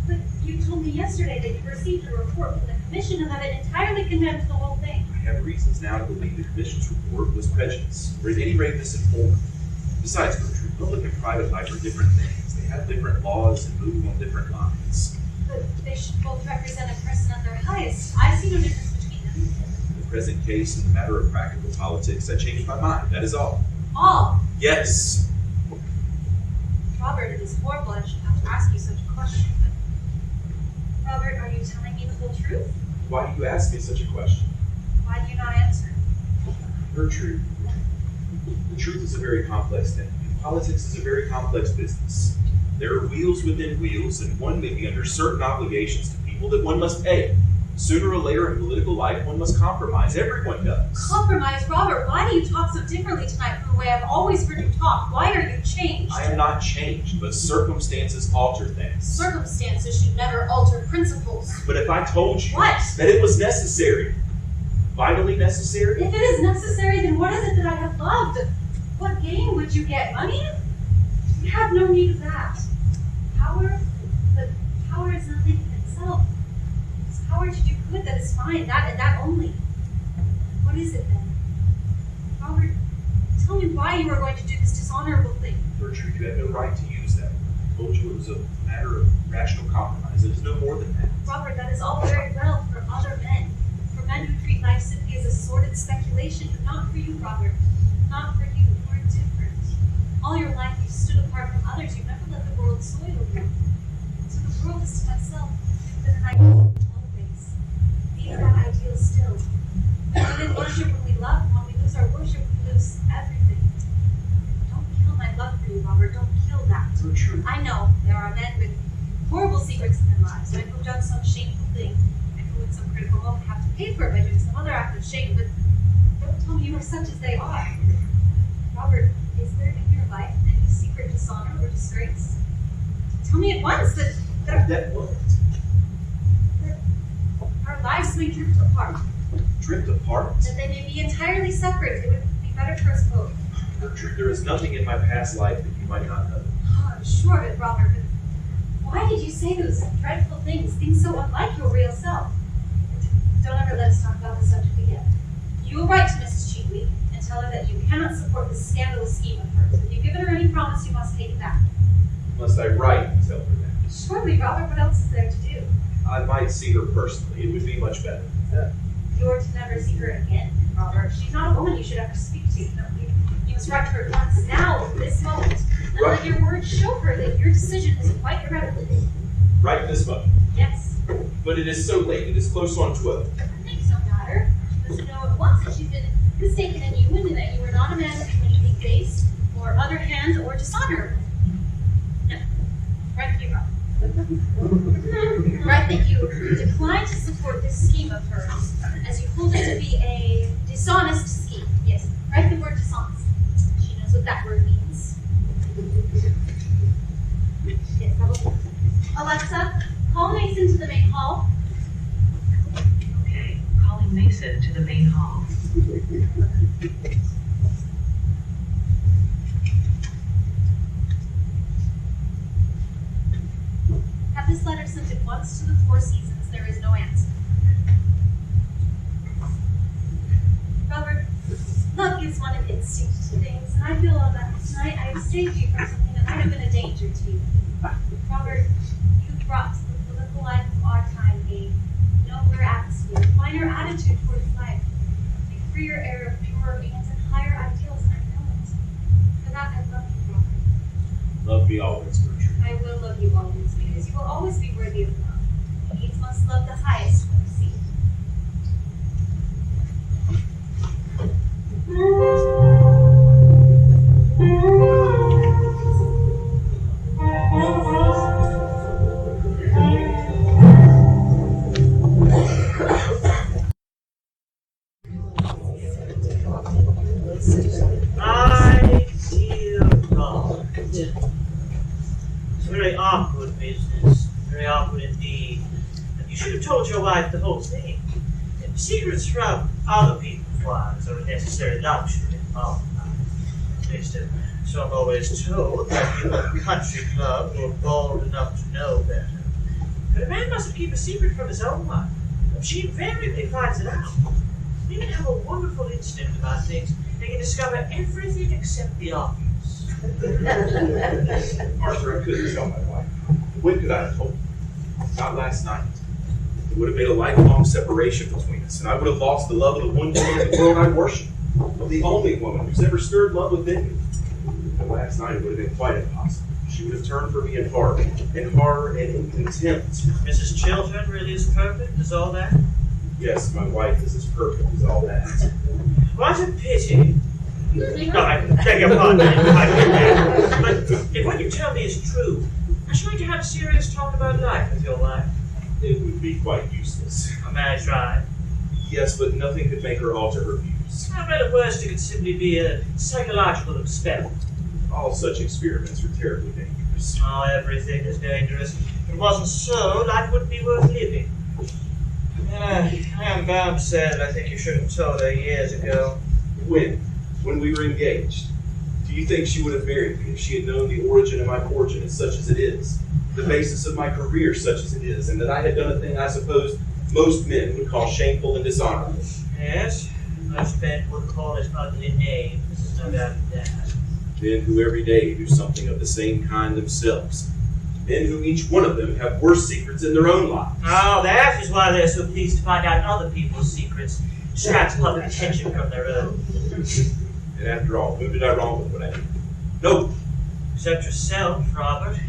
Speaker 2: But you told me yesterday that you received a report from the commission and that it entirely condemned the whole thing.
Speaker 10: I have reasons now to believe the commission's report was prejudice, or at any rate misinformed. Besides, Gertrude, public and private life are different things. They have different laws and move on different lines.
Speaker 2: But they should both represent a person at their highest. I see no difference between them.
Speaker 10: In the present case, in the matter of practical politics, I changed my mind. That is all.
Speaker 2: All.
Speaker 10: Yes.
Speaker 2: Robert, it is horrible I should have to ask you such a question, but Robert, are you telling me the whole truth?
Speaker 10: Why do you ask me such a question?
Speaker 2: Why do you not answer?
Speaker 10: Gertrude, the truth is a very complex thing. Politics is a very complex business. There are wheels within wheels, and one may be under certain obligations to people that one must pay. Sooner or later in political life, one must compromise. Everyone does.
Speaker 2: Compromise, Robert. Why do you talk so differently tonight from the way I've always heard you talk? Why are you changed?
Speaker 10: I am not changed, but circumstances alter things.
Speaker 2: Circumstances should never alter principles.
Speaker 10: But if I told you
Speaker 2: What?
Speaker 10: that it was necessary, vitally necessary,
Speaker 2: If it is necessary, then what is it that I have loved? What gain would you get? Money? You have no need of that. Power? But power is nothing in itself. It's power to do good that is fine, that and that only. What is it then? Robert, tell me why you are going to do this dishonorable thing.
Speaker 10: Gertrude, you have no right to use that. I told you it was a matter of rational compromise. It is no more than that.
Speaker 2: Robert, that is all very well for other men. For men who treat life simply as a sordid speculation, but not for you, Robert. Not for you. You are different. All your life you stood apart from others. You never let the world and soil you. So the world is to myself been an ideal always. These are ideals still. Women worship when we love, and when we lose our worship, we lose everything. Don't kill my love for you, Robert. Don't kill that. I know there are men with horrible secrets in their lives, men who've done some shameful thing, and who in some critical moment have to pay for it by doing some other act of shame, but don't tell me you are such as they are. Robert, is there in your life any secret dishonor or disgrace? Tell me at once that our lives may drift apart.
Speaker 10: Drift apart?
Speaker 2: That they may be entirely separate. It would be better for us both.
Speaker 10: Gertrude, there is nothing in my past life that you might not know.
Speaker 2: Oh, I'm sure of it, Robert, but why did you say those dreadful things so unlike your real self? Don't ever let us talk about this subject again. You will write to Mrs. Cheatley and tell her that you cannot support this scandalous scheme of hers. If you've given her any promise, you must take it back.
Speaker 10: Must I write and tell her that?
Speaker 2: Surely, Robert, what else is there to do?
Speaker 10: I might see her personally. It would be much better.
Speaker 2: You're to never see her again, Robert. She's not a woman you should ever speak to. No, you must write to her once, now, this moment, and let your words show her that your decision is quite irrevocable.
Speaker 10: Right this moment.
Speaker 2: Yes.
Speaker 10: But it is so late. It is close on 12.
Speaker 2: It makes no matter. She must know at once that she's been mistaken in you and that you are not a man with anything base, or underhand, or dishonorable. No. Write here, Robert. Write that you decline to support this scheme of hers, as you hold it to be a dishonest scheme. Yes, write the word dishonest. She knows what that word means. Yes, probably. Alexa, call Mason to the main hall.
Speaker 13: Okay, calling Mason to the main hall.
Speaker 2: Have this letter sent at once to the Four Seasons. There is no answer. Robert, love gives one an instinct to things, and I feel all that tonight I have saved you from something that might have been a danger to you. Robert, you brought to the political life of our time a nobler atmosphere, a finer attitude towards life, a freer air of purer aims and higher ideals. I know it. For that I love you, Robert.
Speaker 10: Love me always, Gertrude.
Speaker 2: I will love you always, because you will always be worthy of love. Needs must love the highest when you see it.
Speaker 11: My dear God. It's a very awkward business. Very awkward indeed. And you should have told your wife the whole thing. And secrets from other people's wives are a necessary luxury in modern life. At least, so I'm always told that you a country club were bold enough to know better. But a man mustn't keep a secret from his own wife. She invariably finds it out. Women have a wonderful instinct about things. They can discover everything except the obvious.
Speaker 10: Arthur, I couldn't tell my wife. When could I have told her? Not last night. It would have made a lifelong separation between us, and I would have lost the love of the one woman in the world I worship, of the only woman who's ever stirred love within me. And last night it would have been quite impossible. She would have turned from me in horror and in contempt.
Speaker 11: Mrs. Chiltern really is perfect, is all that?
Speaker 10: Yes, my wife is as perfect as all that.
Speaker 11: What a pity. No, I beg your pardon. But if what you tell me is true, I should like to have a serious talk about life with your wife.
Speaker 10: It would be quite useless.
Speaker 11: May I try?
Speaker 10: Yes, but nothing could make her alter her views.
Speaker 11: I read at worst it could simply be a psychological experiment.
Speaker 10: All such experiments are terribly dangerous.
Speaker 11: Oh, everything is dangerous. If it wasn't so, life wouldn't be worth living. I am bound to say that I think you should have told her years ago.
Speaker 10: When? When we were engaged. Do you think she would have married me if she had known the origin of my fortune is such as it is, the basis of my career such as it is, and that I had done a thing I suppose most men would call shameful and dishonorable?
Speaker 11: Yes, most men would call it ugly names, there's no doubt of that.
Speaker 10: Men who every day do something of the same kind themselves. Men who each one of them have worse secrets in their own lives.
Speaker 11: Oh, that is why they're so pleased to find out other people's secrets, distract public attention from their own.
Speaker 10: And after all, who did I wrong with what I did? No.
Speaker 11: Except yourself, Robert.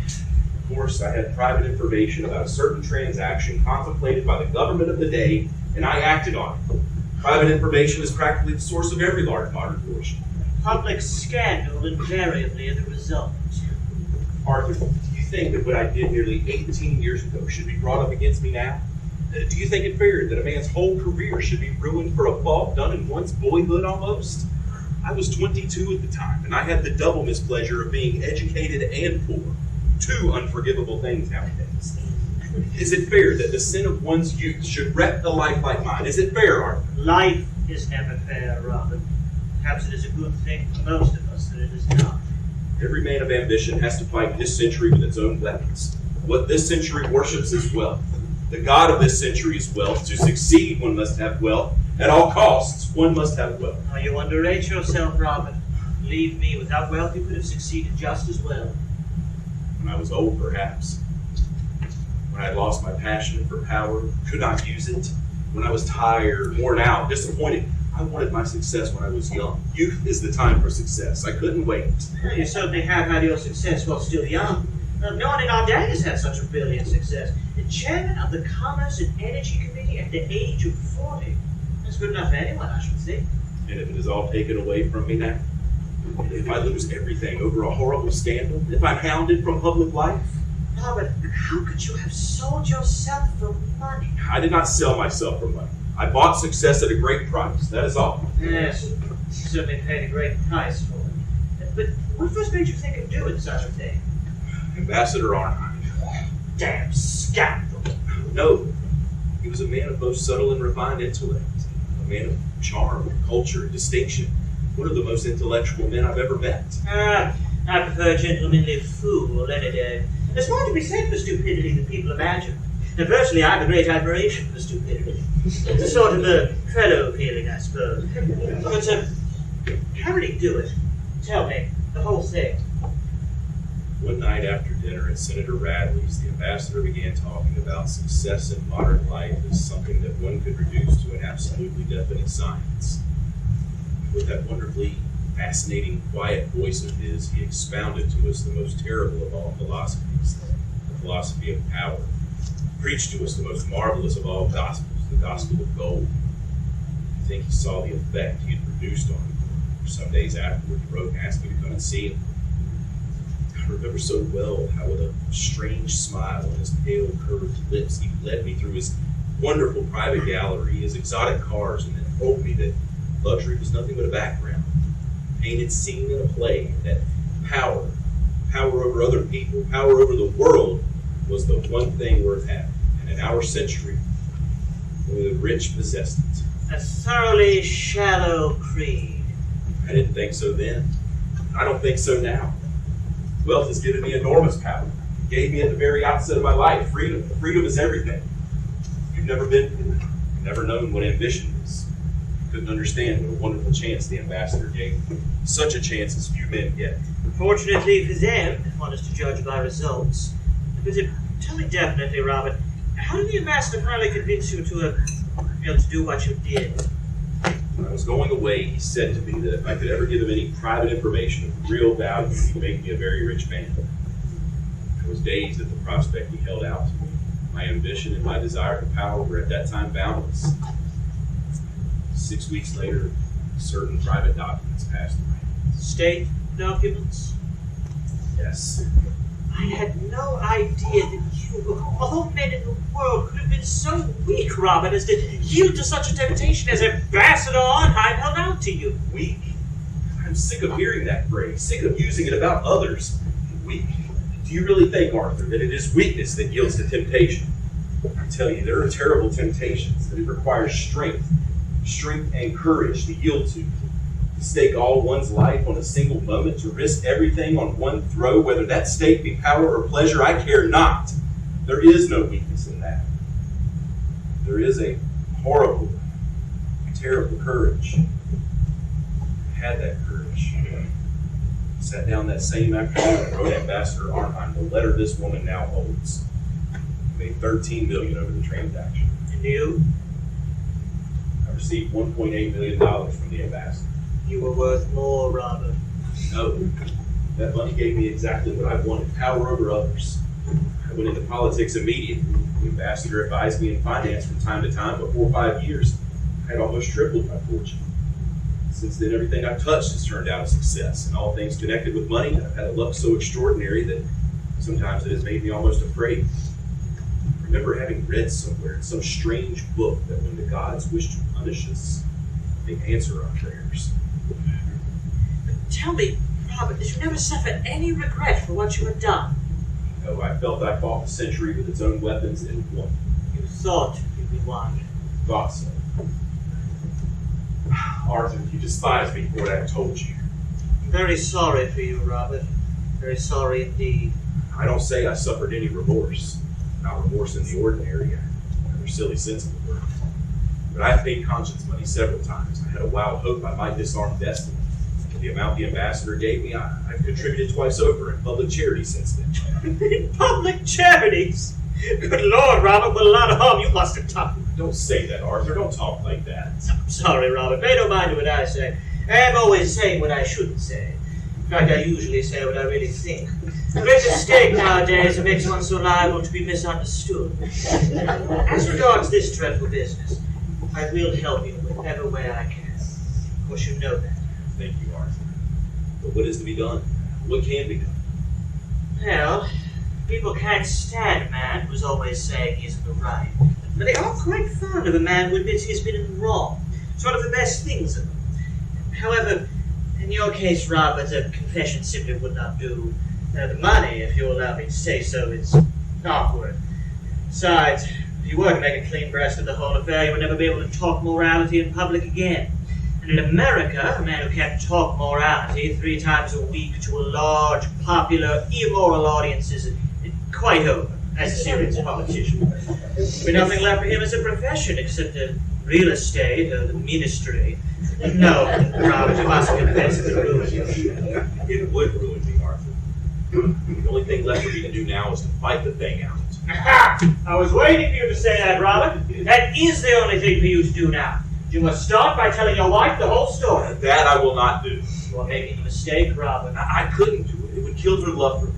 Speaker 10: Of course, I had private information about a certain transaction contemplated by the government of the day, and I acted on it. Private information is practically the source of every large modern fortune.
Speaker 11: Public scandal invariably the result.
Speaker 10: Arthur, do you think that what I did nearly 18 years ago should be brought up against me now? Do you think it fair that a man's whole career should be ruined for a fault done in one's boyhood almost? I was 22 at the time, and I had the double mispleasure of being educated and poor. Two unforgivable things nowadays. Is it fair that the sin of one's youth should wreck a life like mine? Is it fair, Arthur?
Speaker 11: Life is never fair, Robert. Perhaps it is a good thing for most of us that it is not.
Speaker 10: Every man of ambition has to fight this century with its own weapons. What this century worships is wealth. The god of this century is wealth. To succeed, one must have wealth. At all costs, one must have wealth.
Speaker 11: Now you underrate yourself, Robert. Believe me, without wealth you could have succeeded just as well.
Speaker 10: When I was old, perhaps. When I had lost my passion for power, could not use it. When I was tired, worn out, disappointed. I wanted my success when I was young. Youth is the time for success. I couldn't wait.
Speaker 11: Well, you certainly have had your success while still young. No one in our day has had such a brilliant success. The chairman of the Commerce and Energy Committee at the age of 40. That's good enough for anyone, I should think.
Speaker 10: And if it is all taken away from me now, if I lose everything over a horrible scandal, if I'm hounded from public life.
Speaker 11: No, but how could you have sold yourself for money?
Speaker 10: I did not sell myself for money. I bought success at a great price, that is all.
Speaker 11: Yes, you certainly paid a great price for it. But what first made you think of doing such a thing?
Speaker 10: Ambassador Arnheim.
Speaker 11: Damn scoundrel.
Speaker 10: No, he was a man of most subtle and refined intellect, a man of charm, culture, and distinction, one of the most intellectual men I've ever met.
Speaker 11: I prefer a gentlemanly fool any day. There's more to be said for stupidity than people imagine. And personally, I have a great admiration for stupidity. It's a sort of a fellow feeling, I suppose. But, how did he do it? Tell me, the whole thing.
Speaker 10: One night after dinner at Senator Radley's, the ambassador began talking about success in modern life as something that one could reduce to an absolutely definite science. With that wonderfully fascinating, quiet voice of his, he expounded to us the most terrible of all philosophies, the philosophy of power. Preached to us the most marvelous of all gospels, the gospel of gold. I think he saw the effect he had produced on me. Some days afterward, he wrote and asked me to come and see him. I remember so well how with a strange smile on his pale, curved lips, he led me through his wonderful private gallery, his exotic cars, and then told me that luxury was nothing but a background, a painted scene in a play, that power over other people, power over the world, was the one thing worth having. And in our century, only the rich possessed it.
Speaker 11: A thoroughly shallow creed.
Speaker 10: I didn't think so then. I don't think so now. Wealth has given me enormous power. It gave me at the very outset of my life freedom. Freedom is everything. You've never known what ambition is. You couldn't understand what a wonderful chance the ambassador gave me. Such a chance as few men get.
Speaker 11: Fortunately for them, if one is to judge by results. But tell me definitely, Robert, how did the ambassador finally convince you to do what you did?
Speaker 10: When I was going away, he said to me that if I could ever give him any private information of real value, he'd make me a very rich man. I was dazed at the prospect he held out to me. My ambition and my desire for power were at that time boundless. 6 weeks later, certain private documents passed through my hands.
Speaker 11: State documents?
Speaker 10: Yes.
Speaker 11: I had no idea that you, of all men in the world, could have been so weak, Robert, as to yield to such a temptation as Ambassador Arnheim held out to you.
Speaker 10: Weak? I'm sick of hearing that phrase, sick of using it about others. Weak? Do you really think, Arthur, that it is weakness that yields to temptation? I tell you, there are terrible temptations that it requires strength and courage to yield to stake all one's life on a single moment, to risk everything on one throw, whether that stake be power or pleasure, I care not. There is no weakness in that. There is a horrible, terrible courage. I had that courage. I sat down that same afternoon and wrote Ambassador Arnheim the letter this woman now holds. I made $13 million over the transaction.
Speaker 11: And you?
Speaker 10: I received $1.8 million from the ambassador.
Speaker 11: You were worth more, Robert.
Speaker 10: No, that money gave me exactly what I wanted, power over others. I went into politics immediately. The ambassador advised me in finance from time to time, but 4 or 5 years, I had almost tripled my fortune. Since then, everything I've touched has turned out a success, and all things connected with money, I've had a luck so extraordinary that sometimes it has made me almost afraid. I remember having read somewhere in some strange book that when the gods wish to punish us, they answer our prayers.
Speaker 11: Tell me, Robert, did you never suffer any regret for what you had done?
Speaker 10: No, I felt I fought the century with its own weapons and won.
Speaker 11: You thought you'd won.
Speaker 10: Thought so. Arthur, you despise me for what I told you.
Speaker 11: I'm very sorry for you, Robert. Very sorry indeed.
Speaker 10: I don't say I suffered any remorse. Not remorse in the ordinary, or silly sense of the word. But I have paid conscience money several times. I had a wild hope I might disarm destiny. For the amount the ambassador gave me, I've contributed twice over in public charity since then.
Speaker 11: In public charities? Good Lord, Robert, what a lot of harm you must have done.
Speaker 10: Don't say that, Arthur. Don't talk like that.
Speaker 11: I'm sorry, Robert. Pay no mind to what I say. I am always saying what I shouldn't say. In fact, I usually say what I really think. A great mistake nowadays makes one so liable to be misunderstood. As regards this dreadful business, I will help you in whatever way I can. Of course, you know that.
Speaker 10: Thank you, Arthur. But what is to be done? What can be done?
Speaker 11: Well, people can't stand a man who's always saying he's in the right. But they are quite fond of a man who admits he's been in the wrong. It's one of the best things of them. However, in your case, Robert, a confession simply would not do. The money, if you allow me to say so, is awkward. Besides, if you were to make a clean breast of the whole affair, you would never be able to talk morality in public again. And in America, a man who can't talk morality 3 times a week to a large, popular, immoral audience is quite over as a serious politician. There'd be nothing left for him as a profession except real estate or the ministry. No, Robert, you must confess it would ruin you.
Speaker 10: It would ruin me, Arthur. The only thing left for me to do now is to fight the thing out.
Speaker 11: Aha! I was waiting for you to say that, Robert. That is the only thing for you to do now. You must start by telling your wife the whole story.
Speaker 10: That I will not do.
Speaker 11: You are making a mistake, Robert.
Speaker 10: I couldn't do it. It would kill her love for me.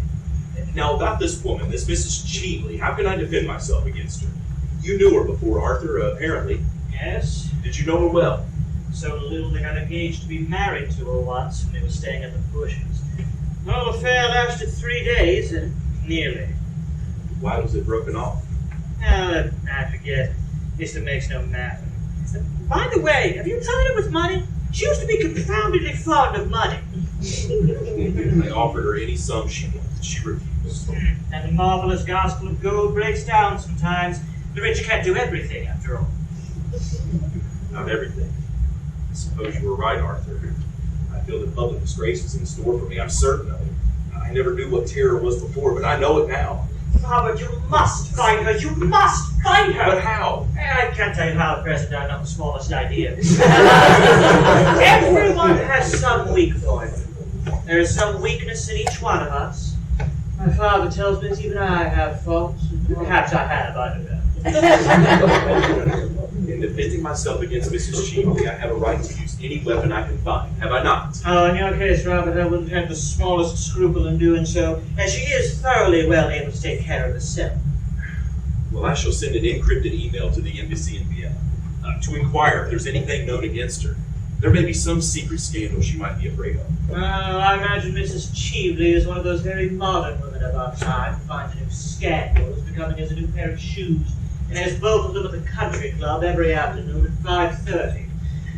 Speaker 10: Now, about this woman, this Mrs. Cheeley, how can I defend myself against her? You knew her before, Arthur, apparently.
Speaker 11: Yes.
Speaker 10: Did you know her well?
Speaker 11: So little they got engaged to be married to her once when they were staying at the Bushes. The whole affair lasted 3 days, and nearly.
Speaker 10: Why was it broken off?
Speaker 11: I forget. Guess it makes no matter. By the way, have you tied her with money? She used to be confoundedly fond of money.
Speaker 10: I offered her any sum she wanted. She refused.
Speaker 11: And the marvelous gospel of gold breaks down sometimes. The rich can't do everything, after all.
Speaker 10: Not everything. I suppose you were right, Arthur. I feel that public disgrace is in store for me. I'm certain of it. I never knew what terror was before, but I know it now.
Speaker 11: Robert, you must find her. You must find her.
Speaker 10: But how?
Speaker 11: I can't tell you how at present. I have not the smallest idea. Everyone has some weak point. There is some weakness in each one of us. My father tells me that even I have faults. Perhaps I have, I don't know.
Speaker 10: In defending myself against Mrs. Cheeley, I have a right to use any weapon I can find, have I not?
Speaker 11: Oh, in your case, Robert, I wouldn't have the smallest scruple in doing so, as she is thoroughly well able to take care of herself.
Speaker 10: Well, I shall send an encrypted email to the embassy in Vienna to inquire if there's anything known against her. There may be some secret scandal she might be afraid of.
Speaker 11: I imagine Mrs. Cheeley is one of those very modern women of our time who finds a new scandal as becoming as a new pair of shoes, and has both of them at the country club every afternoon at 5:30.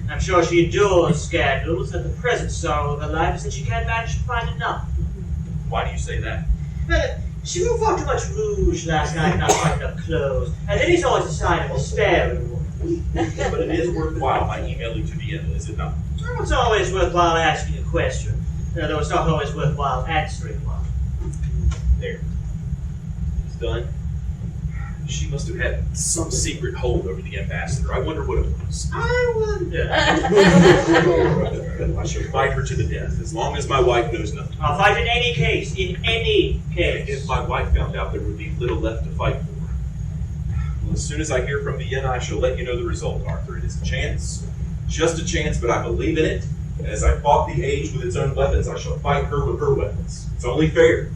Speaker 11: I'm sure she adores scandals, and the present sorrow of her life is that she can't manage to find enough.
Speaker 10: Why do you say that?
Speaker 11: Well, she wore far too much rouge last night, not quite enough clothes, and it is always a sign of despair in a woman.
Speaker 10: But it is worthwhile my emailing to Vienna, is it not?
Speaker 11: Well, it's always worthwhile asking a question, though it's not always worthwhile answering one.
Speaker 10: There. It's done. She must have had some secret hold over the ambassador. I wonder what it was.
Speaker 11: I wonder.
Speaker 10: I shall fight her to the death, as long as my wife knows nothing.
Speaker 11: I'll fight in any case, in any case.
Speaker 10: If my wife found out, there would be little left to fight for. Well, as soon as I hear from Vienna, I shall let you know the result, Arthur. It is a chance, just a chance, but I believe in it. And as I fought the age with its own weapons, I shall fight her with her weapons. It's only fair.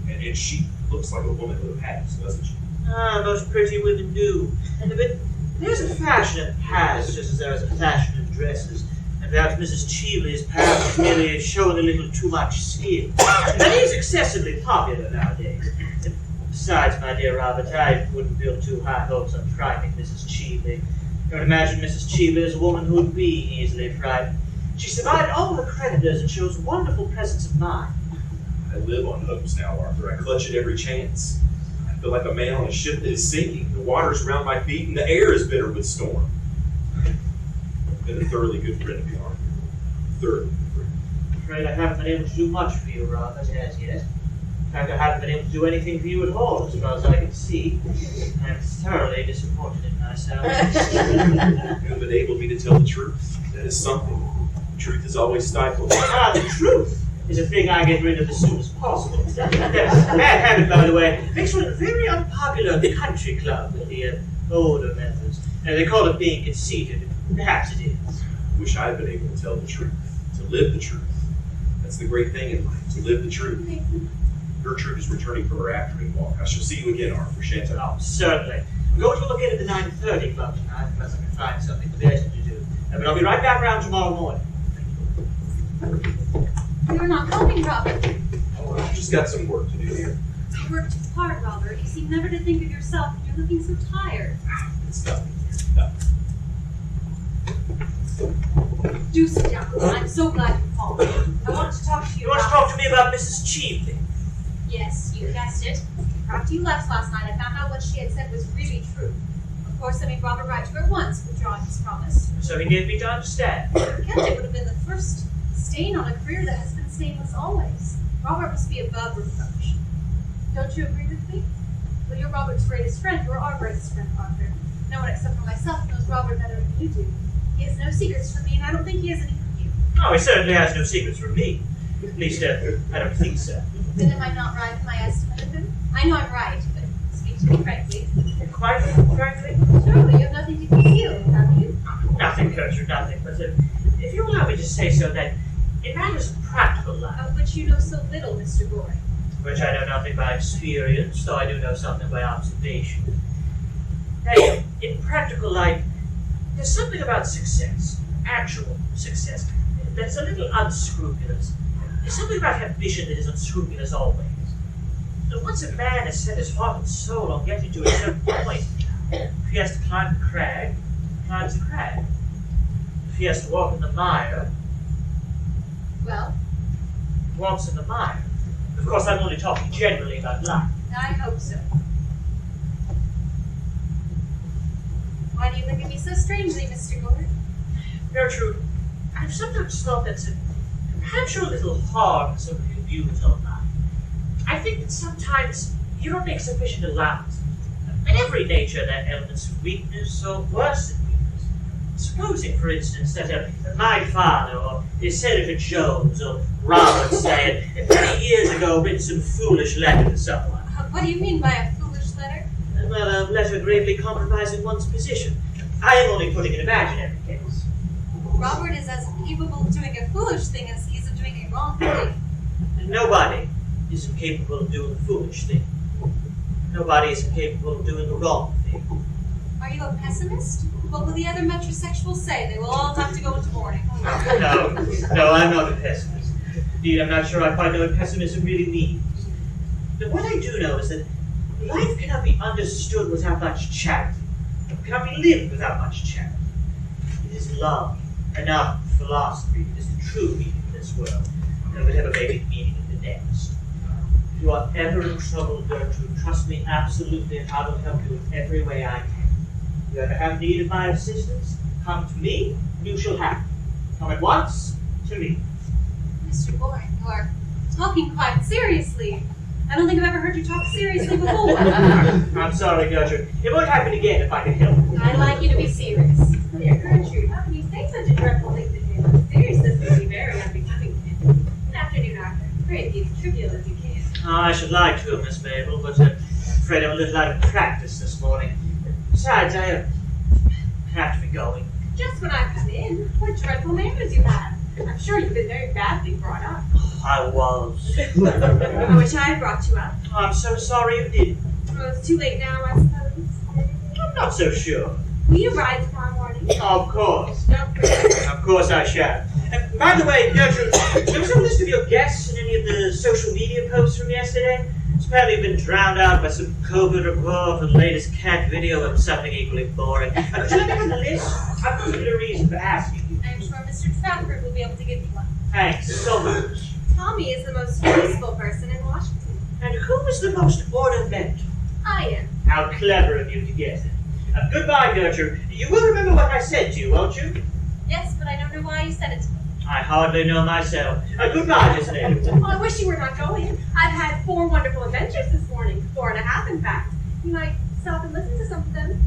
Speaker 10: And she Looks like a woman with a past, doesn't she?
Speaker 11: Ah, most pretty women do. But there's a fashion in past, just as there is a fashion in dresses. And perhaps Mrs. Cheveley's past is merely showing a little too much skin. That is excessively popular nowadays. Besides, my dear Robert, I wouldn't build too high hopes on frightening Mrs. Cheveley. I would imagine Mrs. Cheveley is a woman who would be easily frightened. She survived all her creditors and shows wonderful presence of mind.
Speaker 10: I live on hopes now, Arthur. I clutch at every chance. I feel like a man on a ship that is sinking. The water's around my feet and the air is bitter with storm. I've been a thoroughly good friend of you, Arthur. Thoroughly good friend.
Speaker 11: I'm afraid I haven't been able to do much for you, Robert, as yet. In fact, I haven't been able to do anything for you at all, as far as I can see. I'm thoroughly disappointed in myself.
Speaker 10: You have enabled me to tell the truth. That is something. Truth is always stifled.
Speaker 11: Ah, the truth is a thing I get rid of as soon as possible. That bad habit, by the way, makes one very unpopular in the country club with the older members. They call it being conceited. Perhaps it is.
Speaker 10: Wish I had been able to tell the truth, to live the truth. That's the great thing in life, to live the truth. Gertrude is returning from her afternoon walk. I shall see you again, Arthur. Shan't I?
Speaker 11: Oh, certainly. I'm going to look in at the 9:30 club tonight, unless I can find something for the rest to do. But I'll be right back around tomorrow morning.
Speaker 2: You're not coming, Robert.
Speaker 10: Oh, I've just got some work to do here.
Speaker 2: You work too hard, Robert. You seem never to think of yourself, and you're looking so tired.
Speaker 10: It's nothing. Nothing.
Speaker 2: Do sit down. I'm so glad you called. I want to talk to you
Speaker 11: You want to
Speaker 2: about...
Speaker 11: talk to me about Mrs. Cheveley?
Speaker 2: Yes, you guessed it. After you left last night, I found out what she had said was really true. Of course, I made Robert write to her once, withdrawing his promise.
Speaker 11: So he gave me to understand.
Speaker 2: Kept it would have been the first stain on a career that has been stainless always. Robert must be above reproach. Don't you agree with me? Well, you're Robert's greatest friend. You're our greatest friend, Arthur. No one except for myself knows Robert better than you do. He has no secrets from me, and I don't think he has any from you.
Speaker 11: Oh, he certainly has no secrets from me. At least, I don't think so.
Speaker 2: Then am I not right in my estimate of him? I know I'm right, but speak to me frankly.
Speaker 11: Quite frankly?
Speaker 2: Surely you have nothing to conceal, have you?
Speaker 11: Nothing, Gertrude, nothing. But if you allow me to say so, then in matters of practical life,
Speaker 2: Of which you know so little, Mr. Goring.
Speaker 11: which I know nothing by experience, though I do know something by observation. Hey, in practical life, there's something about success, actual success, that's a little unscrupulous. There's something about ambition that is unscrupulous always. But once a man has set his heart and soul on getting to a certain point, if he has to climb the crag, he climbs the crag. If he has to walk in the mire,
Speaker 2: Well,
Speaker 11: he walks in the mire. Of course, I'm only talking generally about life.
Speaker 2: I hope so. Why do you look at me so strangely, Mr. Goring?
Speaker 11: Gertrude, I've sometimes thought that perhaps you're a little hard on some of your views on life. I think that sometimes you don't make sufficient allowance. In every nature, there are elements of weakness or worse than weakness. Supposing, for instance, that my father or Senator Jones or Robert, say, had many years ago written some foolish letter to someone.
Speaker 2: What do you mean by a foolish letter?
Speaker 11: Well, a letter gravely compromising one's position. I am only putting an imaginary case.
Speaker 2: Robert is as capable of doing a foolish thing as he is of doing a wrong thing.
Speaker 11: Nobody is incapable of doing a foolish thing. Nobody is incapable of doing a wrong thing.
Speaker 2: Are you a pessimist? What will the other metrosexuals say? They will all have to go into mourning.
Speaker 11: No, I'm not a pessimist. Indeed, I'm not sure I quite know what pessimism really means. But what I do know is that life cannot be understood without much charity. It cannot be lived without much charity. It is love, and not philosophy, that is the true meaning of this world, and whatever may be the meaning of the next. If you are ever in trouble, Gertrude, trust me absolutely, and I will help you in every way I can. If you ever have need of my assistance, come to me, and you shall have it. Come at once to me.
Speaker 2: Mr. Goring, you are talking quite seriously. I don't think I've ever heard you talk seriously before.
Speaker 11: I'm sorry, Gertrude. It won't happen again if I can help it.
Speaker 2: I'd like you to be serious.
Speaker 6: Dear Gertrude, how can you say such a dreadful thing to him? Seriousness would be very unbecoming to him. Good afternoon, Arthur. Pray be as trivial as you can.
Speaker 11: Oh, I should like to, Miss Mabel, but I'm afraid I'm a little out of practice this morning. Besides, I have to be going.
Speaker 6: Just when I've come in, what dreadful manners you have. I'm sure you've been very badly brought up.
Speaker 11: I was.
Speaker 6: I wish I had brought you up.
Speaker 11: I'm so sorry you didn't.
Speaker 6: Well, it's too late now, I suppose.
Speaker 11: I'm not so sure.
Speaker 6: Will you ride tomorrow morning?
Speaker 11: Of course.
Speaker 6: Don't forget.
Speaker 11: Of course I shall. By the way, Gertrude, there was a list of your guests in any of the social media posts from yesterday. It's apparently been drowned out by some COVID report or the latest cat video of something equally boring. Could you let me have the list? I've got a reason for asking you.
Speaker 2: I'm sure Mr. Trafford will be able to give you one.
Speaker 11: Thanks so much.
Speaker 6: Tommy is the most peaceful person in Washington.
Speaker 11: And who is the most ornamental?
Speaker 6: I am.
Speaker 11: How clever of you to guess it. Goodbye, Gertrude. You will remember what I said to you, won't you?
Speaker 2: Yes, but I don't know why you said it to me.
Speaker 11: I hardly know myself. Goodbye, Miss Nate.
Speaker 6: Well, I wish you were not going. I've had 4 wonderful adventures this morning. 4.5, in fact. You might stop and listen to some of them.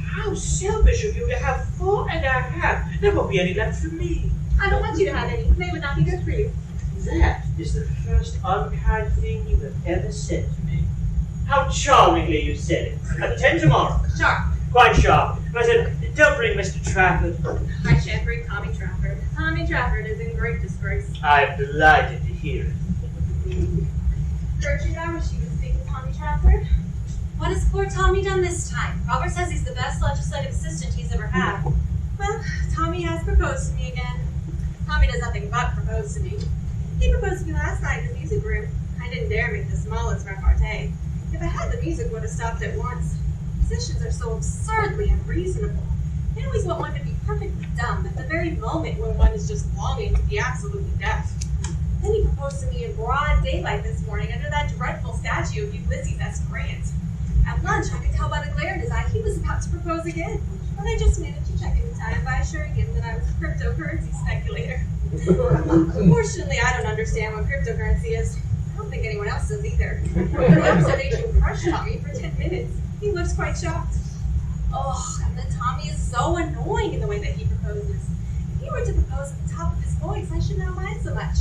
Speaker 11: How selfish of you to have 4.5. There won't be any left for me.
Speaker 6: I don't want you to have any. They would not be good for you.
Speaker 11: That is the first unkind thing you have ever said to me. How charmingly you said it. 10 tomorrow.
Speaker 6: Sharp.
Speaker 11: Quite sharp. I said, don't bring Mr. Trafford.
Speaker 6: I shan't bring Tommy Trafford. Tommy Trafford is in great disgrace.
Speaker 11: I'm delighted to hear it.
Speaker 6: Gertrude, I wish you would speak to Tommy Trafford.
Speaker 2: What has poor Tommy done this time? Robert says he's the best legislative assistant he's ever had.
Speaker 6: Well, Tommy has proposed to me again. Tommy does nothing but propose to me. He proposed to me last night in the music room. I didn't dare make the smallest repartee. If I had, the music would have stopped at once. Musicians are so absurdly unreasonable. They always want one to be perfectly dumb at the very moment when one is just longing to be absolutely deaf. Then he proposed to me in broad daylight this morning under that dreadful statue of Ulysses S. Grant. At lunch, I could tell by the glare in his eye he was about to propose again. But I just managed to check in time by assuring him that I was a cryptocurrency speculator. Unfortunately, I don't understand what cryptocurrency is. I don't think anyone else does either. The observation crushed on me for 10 minutes. He looks quite shocked. Oh, and then Tommy is so annoying in the way that he proposes. If he were to propose at the top of his voice, I should not mind so much.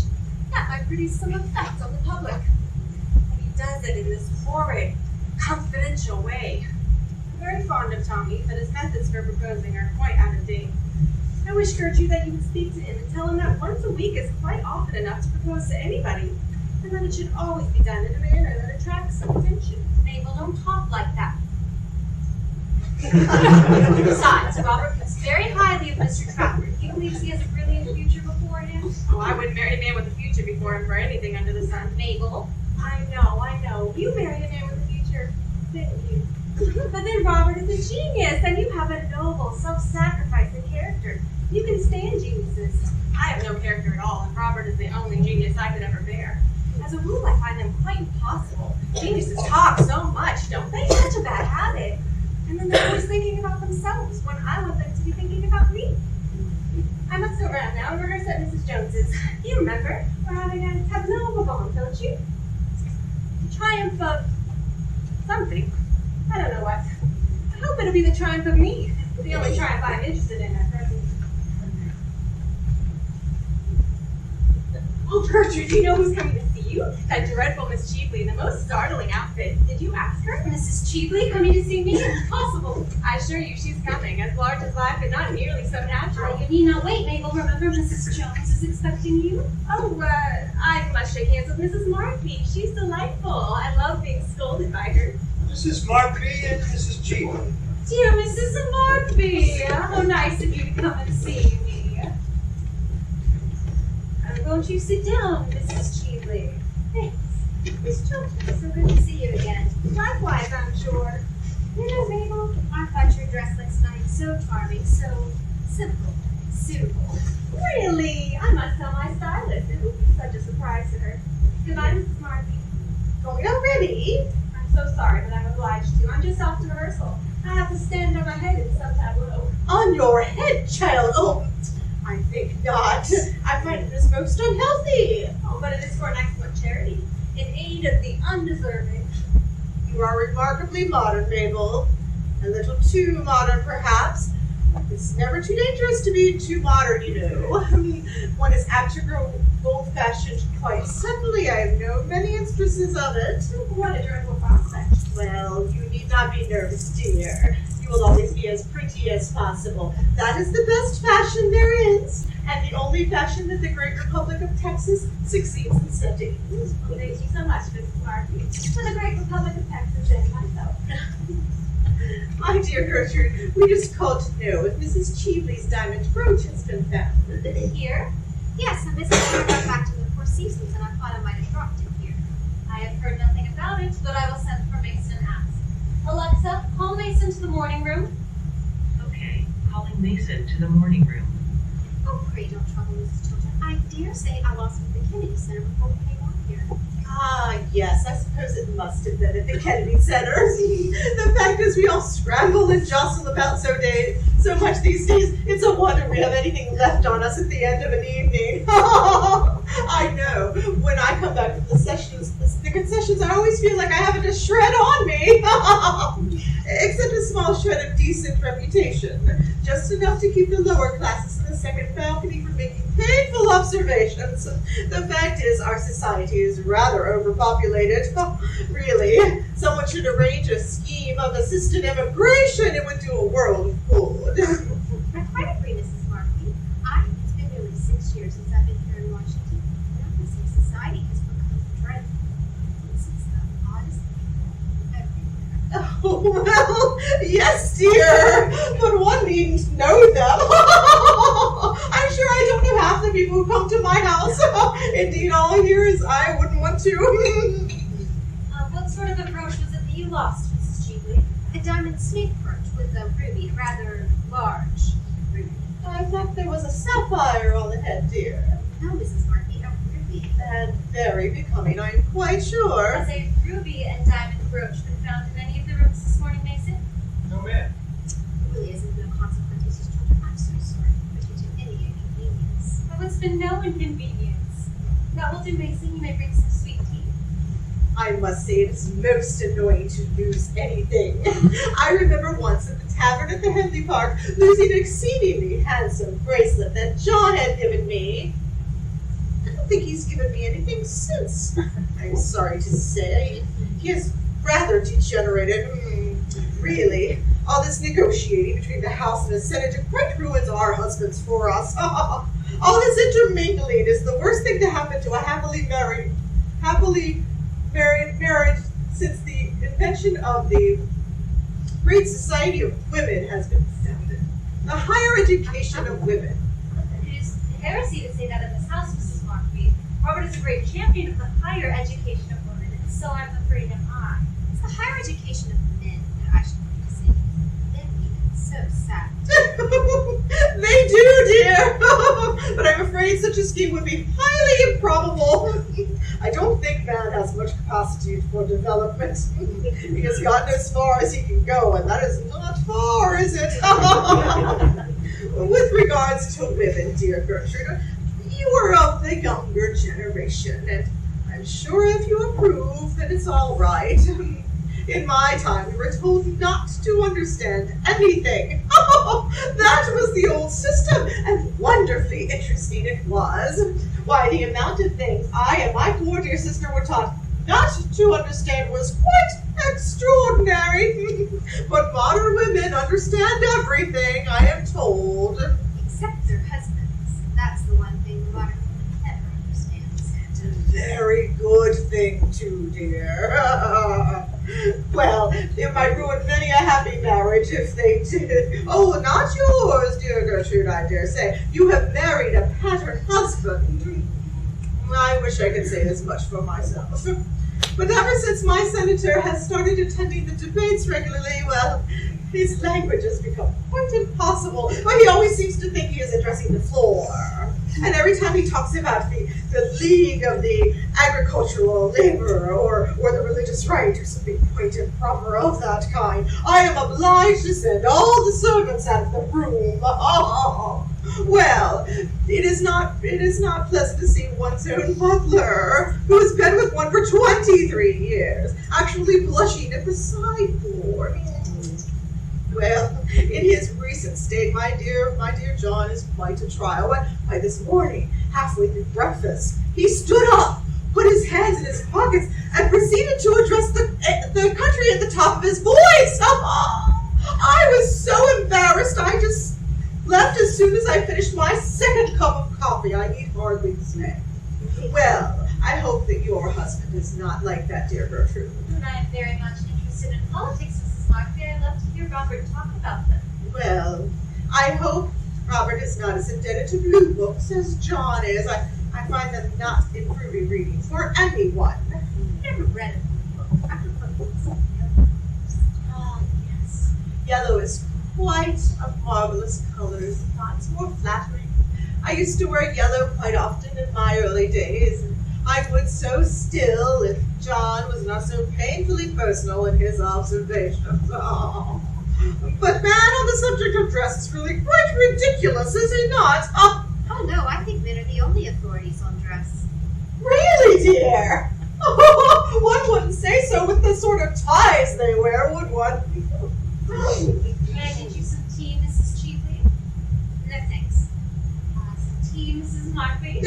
Speaker 6: That might produce some effect on the public. And he does it in this horrid, confidential way. I'm very fond of Tommy, but his methods for proposing are quite out of date. I wish, Gertrude, that you would speak to him and tell him that once a week is quite often enough to propose to anybody, and that it should always be done in a manner that attracts some attention.
Speaker 2: Mabel, don't talk like that. Besides, Robert thinks very highly of Mr. Trafford. He believes he has a brilliant future before him.
Speaker 6: Oh, I wouldn't marry a man with a future before him for anything under the sun.
Speaker 2: Mabel.
Speaker 6: I know. You marry a man with a future, didn't you? But then Robert is a genius, and you have a noble, self-sacrificing character. You can stand geniuses. I have no character at all, and Robert is the only genius I could ever bear. As a rule, I find them quite impossible. Geniuses talk so much, don't they? Such a bad habit. And then they're always thinking about themselves when I want them to be thinking about me. I must go around now and rehearse at Mrs. Jones's. You remember, we're having a tableau vivant, don't you? Triumph of something. I don't know what. I hope it'll be the triumph of me. The only triumph I'm interested in at present. Oh, Gertrude, do you know who's coming to see you? That dreadful Miss Cheapley in the most startling outfit. Did you ask her?
Speaker 2: Mrs. Cheapley coming to see me?
Speaker 6: Impossible. I assure you she's coming, as large as life and not nearly so natural.
Speaker 2: You need not wait, Mabel. Remember, Mrs. Jones is expecting you.
Speaker 6: Oh, I must shake hands with Mrs. Markby. She's delightful. I love being scolded by her.
Speaker 12: Mrs. Markby and Mrs. Cheapley.
Speaker 6: Dear Mrs. Markby, how nice of you to come and see me. Won't you sit down, Mrs. Cheapley?
Speaker 8: Thanks. Miss Chiltern, so good to see you again.
Speaker 6: Likewise, I'm sure.
Speaker 8: You know, Mabel, I thought your dress last night so charming, so simple, suitable.
Speaker 6: Really? I must tell my stylist. It would be such a surprise to her. Goodbye, Mrs. Markby. Going already? I'm so sorry, but I'm obliged to. I'm just off to rehearsal. I have to stand on my head in some tableau. On your head, child? Oh, I think not. I find this most unhealthy. Oh, but it is for an excellent charity, in aid of the undeserving. You are remarkably modern, Mabel. A little too modern, perhaps. It's never too dangerous to be too modern, you know. One is apt to grow old-fashioned quite suddenly. I have known many instances of it. What a dreadful prospect. Well, you need not be nervous, dear.
Speaker 7: You will always be as pretty as possible. That is the best fashion there is, and the only fashion that the great Republic of Texas succeeds in setting.
Speaker 6: Well, thank you so much, Mrs. Markey, for the great Republic of Texas and myself.
Speaker 7: My dear Gertrude, we just called to know if Mrs. Cheveley's diamond brooch has been found.
Speaker 8: Here? Yes, and Mrs. Moore got back to the Four Seasons, and I thought I might have dropped it here.
Speaker 2: I have heard nothing about it, but I will send for Mason and ask. Alexa, call Mason to the morning room.
Speaker 13: Okay, calling Mason to the morning room.
Speaker 8: Oh, pray don't trouble Mrs. Chiltern. I dare say I lost it at the Kennedy Center before we came on here.
Speaker 7: Ah, yes, I suppose it must have been at the Kennedy Center. The fact is we all scramble and jostle about so much these days, it's a wonder we have anything left on us at the end of an evening. I know, when I come back from the concessions, I always feel like I haven't a shred on me. Except a small shred of decent reputation. Just enough to keep the lower classes in the second balcony from making painful observations. The fact is, our society is rather overpopulated. Really, someone should arrange a scheme of assisted immigration. It would do a world of good.
Speaker 8: I quite agree, Mrs. Markey. It's been nearly 6 years since I've been here in Washington, and I can say society has become dreadful. This is the oddest thing everywhere.
Speaker 7: Oh, well, yes, dear, but one needn't know them. I'm sure I don't know half the people who come to my house. Indeed, all I hear is I wouldn't want to.
Speaker 2: What sort of a brooch was it that you lost, Mrs. Cheveley?
Speaker 8: A diamond snake brooch with a ruby, a rather large ruby.
Speaker 7: I thought there was a sapphire on the head, dear.
Speaker 8: No, Mrs. Markey, a ruby.
Speaker 7: And very becoming, I am quite sure.
Speaker 2: Has a ruby and diamond brooch been found in any of the rooms this morning, Mason?
Speaker 12: No, ma'am.
Speaker 8: It really isn't no consequence, Mrs. Chiltern. I'm so sorry to put you to any inconvenience.
Speaker 2: Oh, it's been no inconvenience. That will do, Mason. You may bring some sweet tea.
Speaker 7: I must say it is most annoying to lose anything. I remember once at the tavern at the Henley Park losing an exceedingly handsome bracelet that John had given me. I don't think he's given me anything since. I'm sorry to say. He has rather degenerated. Really. All this negotiating between the House and the Senate quite ruins our husbands for us. All this intermingling is the worst thing to happen to a happily married marriage since the invention of the Great Society of Women has been founded. The higher education of women.
Speaker 2: It is heresy to say that in this house, Mrs. Markby. Robert is a great champion of the higher education of women, and so I'm afraid am I.
Speaker 8: It's the higher education of men that I should like to say. Men even so sad.
Speaker 7: They do, dear. But I'm afraid such a scheme would be highly improbable. I don't think man has much capacity for development. He has gotten as far as he can go, and that is not far, is it? With regards to women, dear Gertrude, you are of the younger generation, and I'm sure if you approve, then it's all right. In my time, we were told not to understand anything. That was the old system, and wonderfully interesting it was. Why, the amount of things I and my poor dear sister were taught not to understand was quite extraordinary. But modern women understand everything, I am told.
Speaker 8: Except their husbands. That's the one thing the modern woman never understands.
Speaker 7: It's a very good thing, too, dear. Well, it might ruin many a happy marriage if they did. Oh, not yours, dear Gertrude, I dare say. You have married a pattern husband. I wish I could say as much for myself. But ever since my senator has started attending the debates regularly, well, his language has become quite impossible. But he always seems to think he is addressing the floor. And every time he talks about the League of the Agricultural Laborer or the religious right or something quaint and proper of that kind, I am obliged to send all the servants out of the room. Well, it is not pleasant to see one's own butler, who has been with one for 23 years, actually blushing at the sideboard. Well, in his recent state, my dear John is quite a trial. Why, this morning, halfway through breakfast, he stood up, put his hands in his pockets, and proceeded to address the country at the top of his voice. I was so embarrassed I just left as soon as I finished my second cup of coffee, I need hardly say. Well, I hope that your husband is not like that, dear Gertrude.
Speaker 2: And I am very much interested in politics, Mrs. Markby. I'd love to hear Robert talk about them.
Speaker 7: Well, I hope Robert is not as indebted to blue books as John is. I find them not improving reading for anyone.
Speaker 2: I've never read a book. I prefer books of
Speaker 7: Ah, yes. Yellow is quite a marvelous color, is it not? It's more flattering. I used to wear yellow quite often in my early days, and I would so still if John was not so painfully personal in his observations. Oh. But man, on the subject of dress is really quite ridiculous, is he not? Oh,
Speaker 8: Oh no, I think men are the only authorities on dress.
Speaker 7: really, dear? Oh, one wouldn't say so with the sort of ties they wear, would one?
Speaker 2: May I get you some tea, Mrs. Cheatley?
Speaker 8: No thanks.
Speaker 2: Some tea, Mrs. Markby?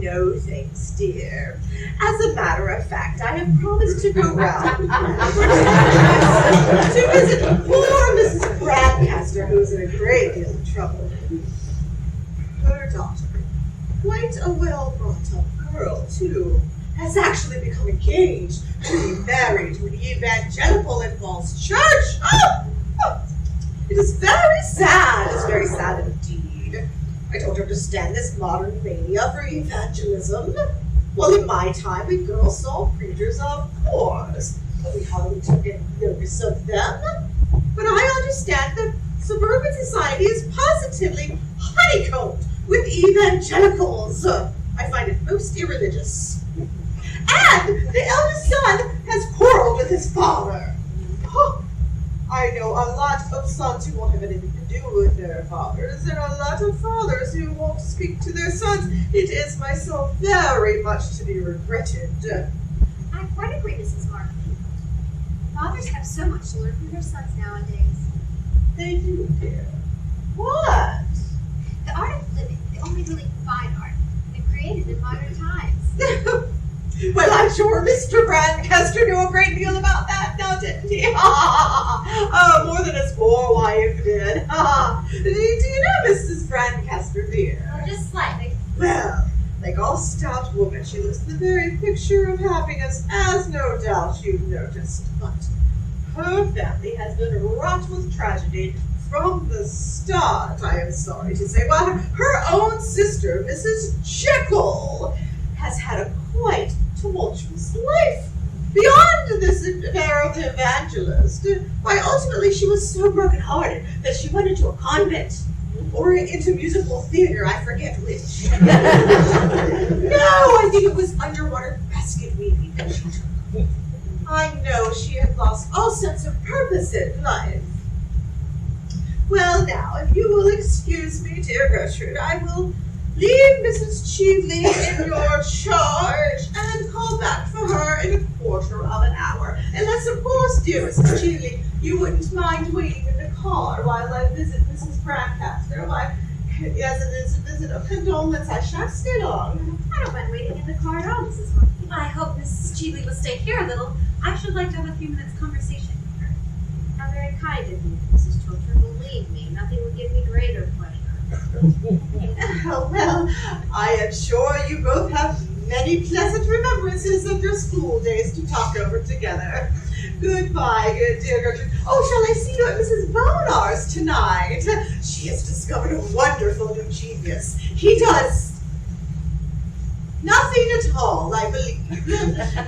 Speaker 7: No, thanks, dear. As a matter of fact, I have promised to go round to visit poor Mrs. Bradcaster, who is in a great deal of trouble. Her daughter, quite a well-brought-up girl, too, has actually become engaged to be married to an evangelical and false church. Oh! It is very sad. It's very sad indeed. I don't understand this modern mania for evangelism. Well, in my time, we girls saw preachers, of course, but we hardly took any notice of them. But I understand that suburban society is positively honeycombed with evangelicals. I find it most irreligious. And the eldest son has quarreled with his father. Oh, I know a lot of sons who won't have anything to do with their fathers, and a lot of fathers who won't speak to their sons. It is myself very much to be regretted.
Speaker 8: I quite agree, Mrs. Markby. Fathers have so much to learn from their sons nowadays.
Speaker 7: They do, dear. What?
Speaker 8: The art of living, the only really fine art, been created in modern times.
Speaker 7: Well, I'm sure Mr. Brancaster knew a great deal about that, now didn't he? More than his poor wife did. Do you know Mrs. Brancaster, dear?
Speaker 2: Oh, just slightly.
Speaker 7: Well, like all stout women, she looks the very picture of happiness, as no doubt you've noticed. But her family has been wrought with tragedy from the start, I am sorry to say. Well, her own sister, Mrs. Jekyll, has had a quite tumultuous life. Beyond this affair of the evangelist, why, ultimately she was so broken-hearted that she went into a convent. Or into musical theater, I forget which. No, I think it was underwater basket weaving that she took. I know she had lost all sense of purpose in life. Well, now, if you will excuse me, dear Gertrude, I will leave Mrs. Cheatley in your charge and call back for her in a quarter of an hour. Unless, of course, dear Mrs. Cheatley, you wouldn't mind waiting in the car while I visit Mrs. Brancaster. Why, yes, it is a visit of condolence. I shan't stay long.
Speaker 8: I don't mind waiting in the car at all, Mrs. Markby.
Speaker 2: I hope Mrs. Cheatley will stay here a little. I should like to have a few minutes conversation with her.
Speaker 8: How very kind of you, Mrs. Chiltern. Believe me, nothing would give me greater pleasure.
Speaker 7: Oh, well, I am sure you both have many pleasant remembrances of your school days to talk over together. Goodbye, good dear Gertrude. Oh, shall I see you at Mrs. Bonar's tonight? She has discovered a wonderful new genius. He does nothing at all, I believe.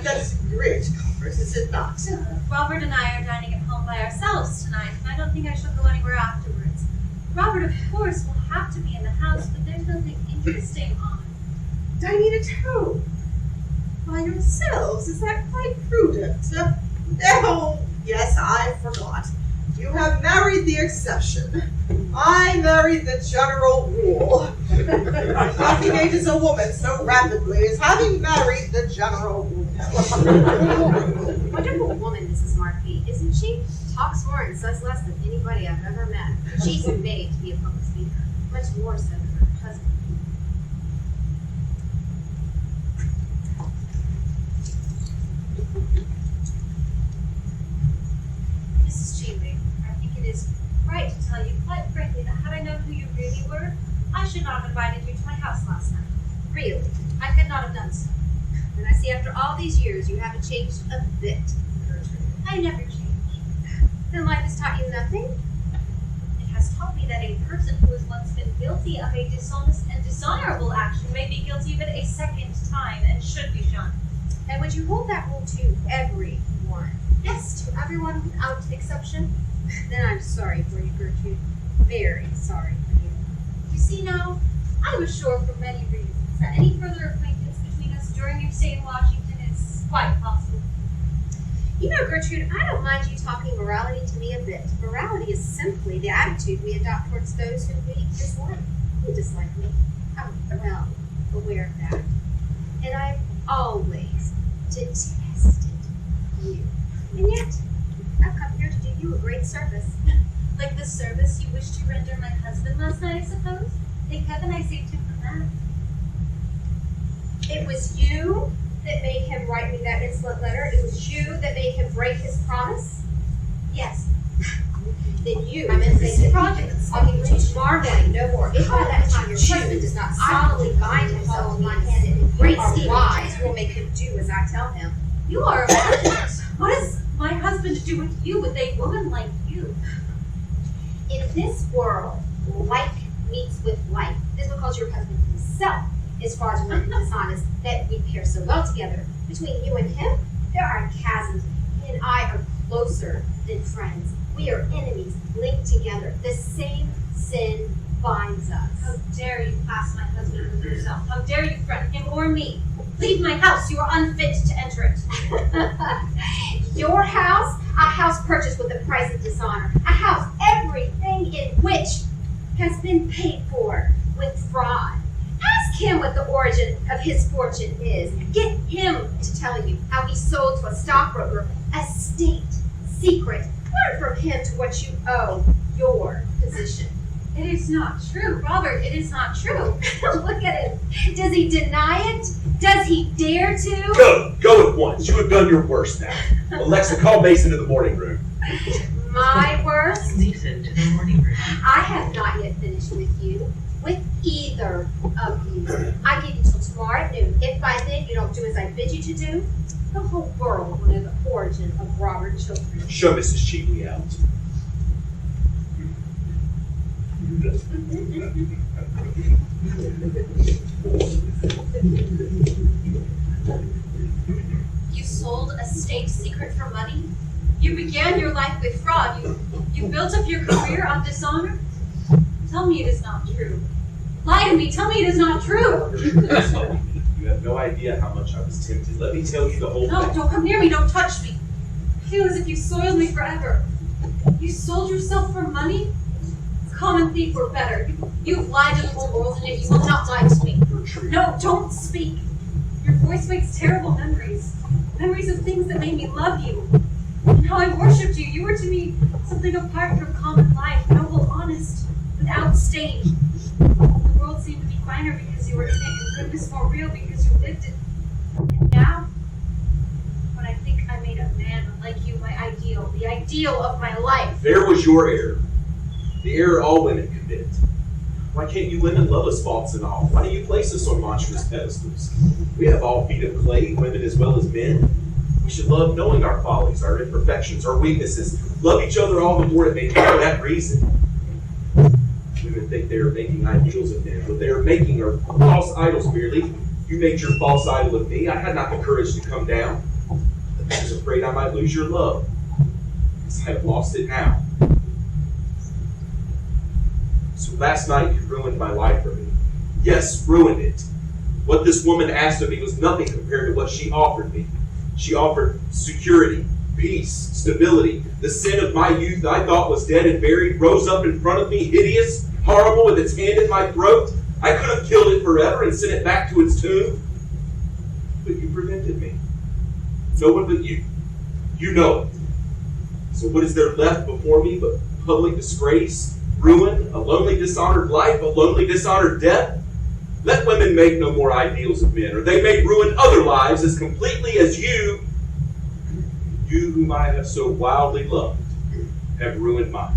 Speaker 7: That's great comfort, is it not?
Speaker 2: Robert and I are dining at home by ourselves tonight, and I don't think I shall go anywhere afterwards. Robert, of course, will have to be in the house, but there's nothing interesting on.
Speaker 7: Dining at home? By yourselves? Is that quite prudent? Oh, yes, I forgot. You have married the exception. I married the general rule. Nothing ages a woman so rapidly as having married the general rule.
Speaker 8: Wonderful woman, Mrs. Markby, isn't she? Talks more and says less than anybody I've ever met. She's made to be a public speaker, much more so than her husband.
Speaker 2: Mrs. Cheatley, I think it is
Speaker 8: not have done so. And I see after all these years you haven't changed a bit, Gertrude.
Speaker 2: I never change.
Speaker 8: Then life has taught you nothing?
Speaker 2: It has taught me that a person who has once been guilty of a dishonest and dishonorable action may be guilty of it a second time and should be shunned.
Speaker 8: And would you hold that rule to everyone?
Speaker 2: Yes,
Speaker 8: To everyone without exception? Then I'm sorry for you, Gertrude. Very sorry for you.
Speaker 2: you see now, I was sure for many reasons that any further acquaintance between us during your stay in Washington is quite possible.
Speaker 8: You know, Gertrude, I don't mind you talking morality to me a bit. Morality is simply the attitude we adopt towards those who we dislike. You dislike me. I'm well aware of that. And I've always detested you. And yet, I've come here to do you a great service.
Speaker 2: Like the service you wished to render my husband last night, I suppose? Thank heaven I saved him from that.
Speaker 8: It was you that made him write me that insolent letter. It was you that made him break his promise.
Speaker 2: Yes.
Speaker 8: Then you
Speaker 2: I'm in
Speaker 8: say that
Speaker 2: projects.
Speaker 8: I'll give you tomorrow morning, no more. If by that time your husband does not solemnly bind himself to my hand and in great wise will make him do as I tell him.
Speaker 2: You are a bastard. What does my husband do with you, with a woman like you?
Speaker 8: In this world, like meets with like. It is because your husband himself is fraudulent and dishonest that we pair so well together. Between you and him, there are chasms. He and I are closer than friends. We are enemies linked together. The same sin binds us.
Speaker 2: How dare you class my husband with yourself? How dare you threaten him or me? Leave my house. You are unfit to enter it.
Speaker 8: Your house, a house purchased with the price of dishonor, a house everything in which has been paid for with fraud. Ask him what the origin of his fortune is. Get him to tell you how he sold to a stockbroker a state secret. Learn from him to what you owe your position.
Speaker 2: It is not true. Robert, it is not true.
Speaker 8: Look at him. Does he deny it? Does he dare to?
Speaker 14: Go at once. You have done your worst now. Alexa, call Mason to the morning room.
Speaker 8: My worst?
Speaker 13: Mason to the morning room.
Speaker 8: I have not yet finished with you. With either of you. I give you till tomorrow at noon. If by then you don't do as I bid you to do, the whole world will know the origin of Robert Chiltern.
Speaker 14: Show Mrs. Cheatley out.
Speaker 2: You sold a state secret for money? You began your life with fraud. You built up your career on dishonor? Tell me it is not true. Lie to me. Tell me it is not true.
Speaker 14: You have no idea how much I was tempted. Let me tell you the whole
Speaker 2: No,
Speaker 14: thing.
Speaker 2: don't come near me. Don't touch me. I feel as if you soiled me forever. You sold yourself for money? Common thief or better. You've lied to the whole world, and yet you will not lie to me. No, don't speak. Your voice wakes terrible memories. Memories of things that made me love you. And how I worshipped you. You were to me something apart from common life, noble, honest, without stain. The world seemed to be finer because you were in it, and goodness more real because you lived it. And now, when I think I made a man like you my ideal, the ideal of my life.
Speaker 14: There was your error. The error all women commit. Why can't you women love us faults and all? Why do you place us on monstrous pedestals? We have all feet of clay, women as well as men. We should love knowing our follies, our imperfections, our weaknesses. Love each other all the more to make for that reason. Women think they are making ideals of men. What they are making are false idols merely. You made your false idol of me. I had not the courage to come down. I was afraid I might lose your love. Because I have lost it now. So last night you ruined my life for me. Yes, ruined it. What this woman asked of me was nothing compared to what she offered me. She offered security, peace, stability. The sin of my youth that I thought was dead and buried rose up in front of me, hideous, horrible, with its hand in my throat. I could have killed it forever and sent it back to its tomb. But you prevented me. No one but you. You know it. So what is there left before me but public disgrace, ruin, a lonely, dishonored life, a lonely, dishonored death? Let women make no more ideals of men, or they may ruin other lives as completely as you whom I have so wildly loved, have ruined mine.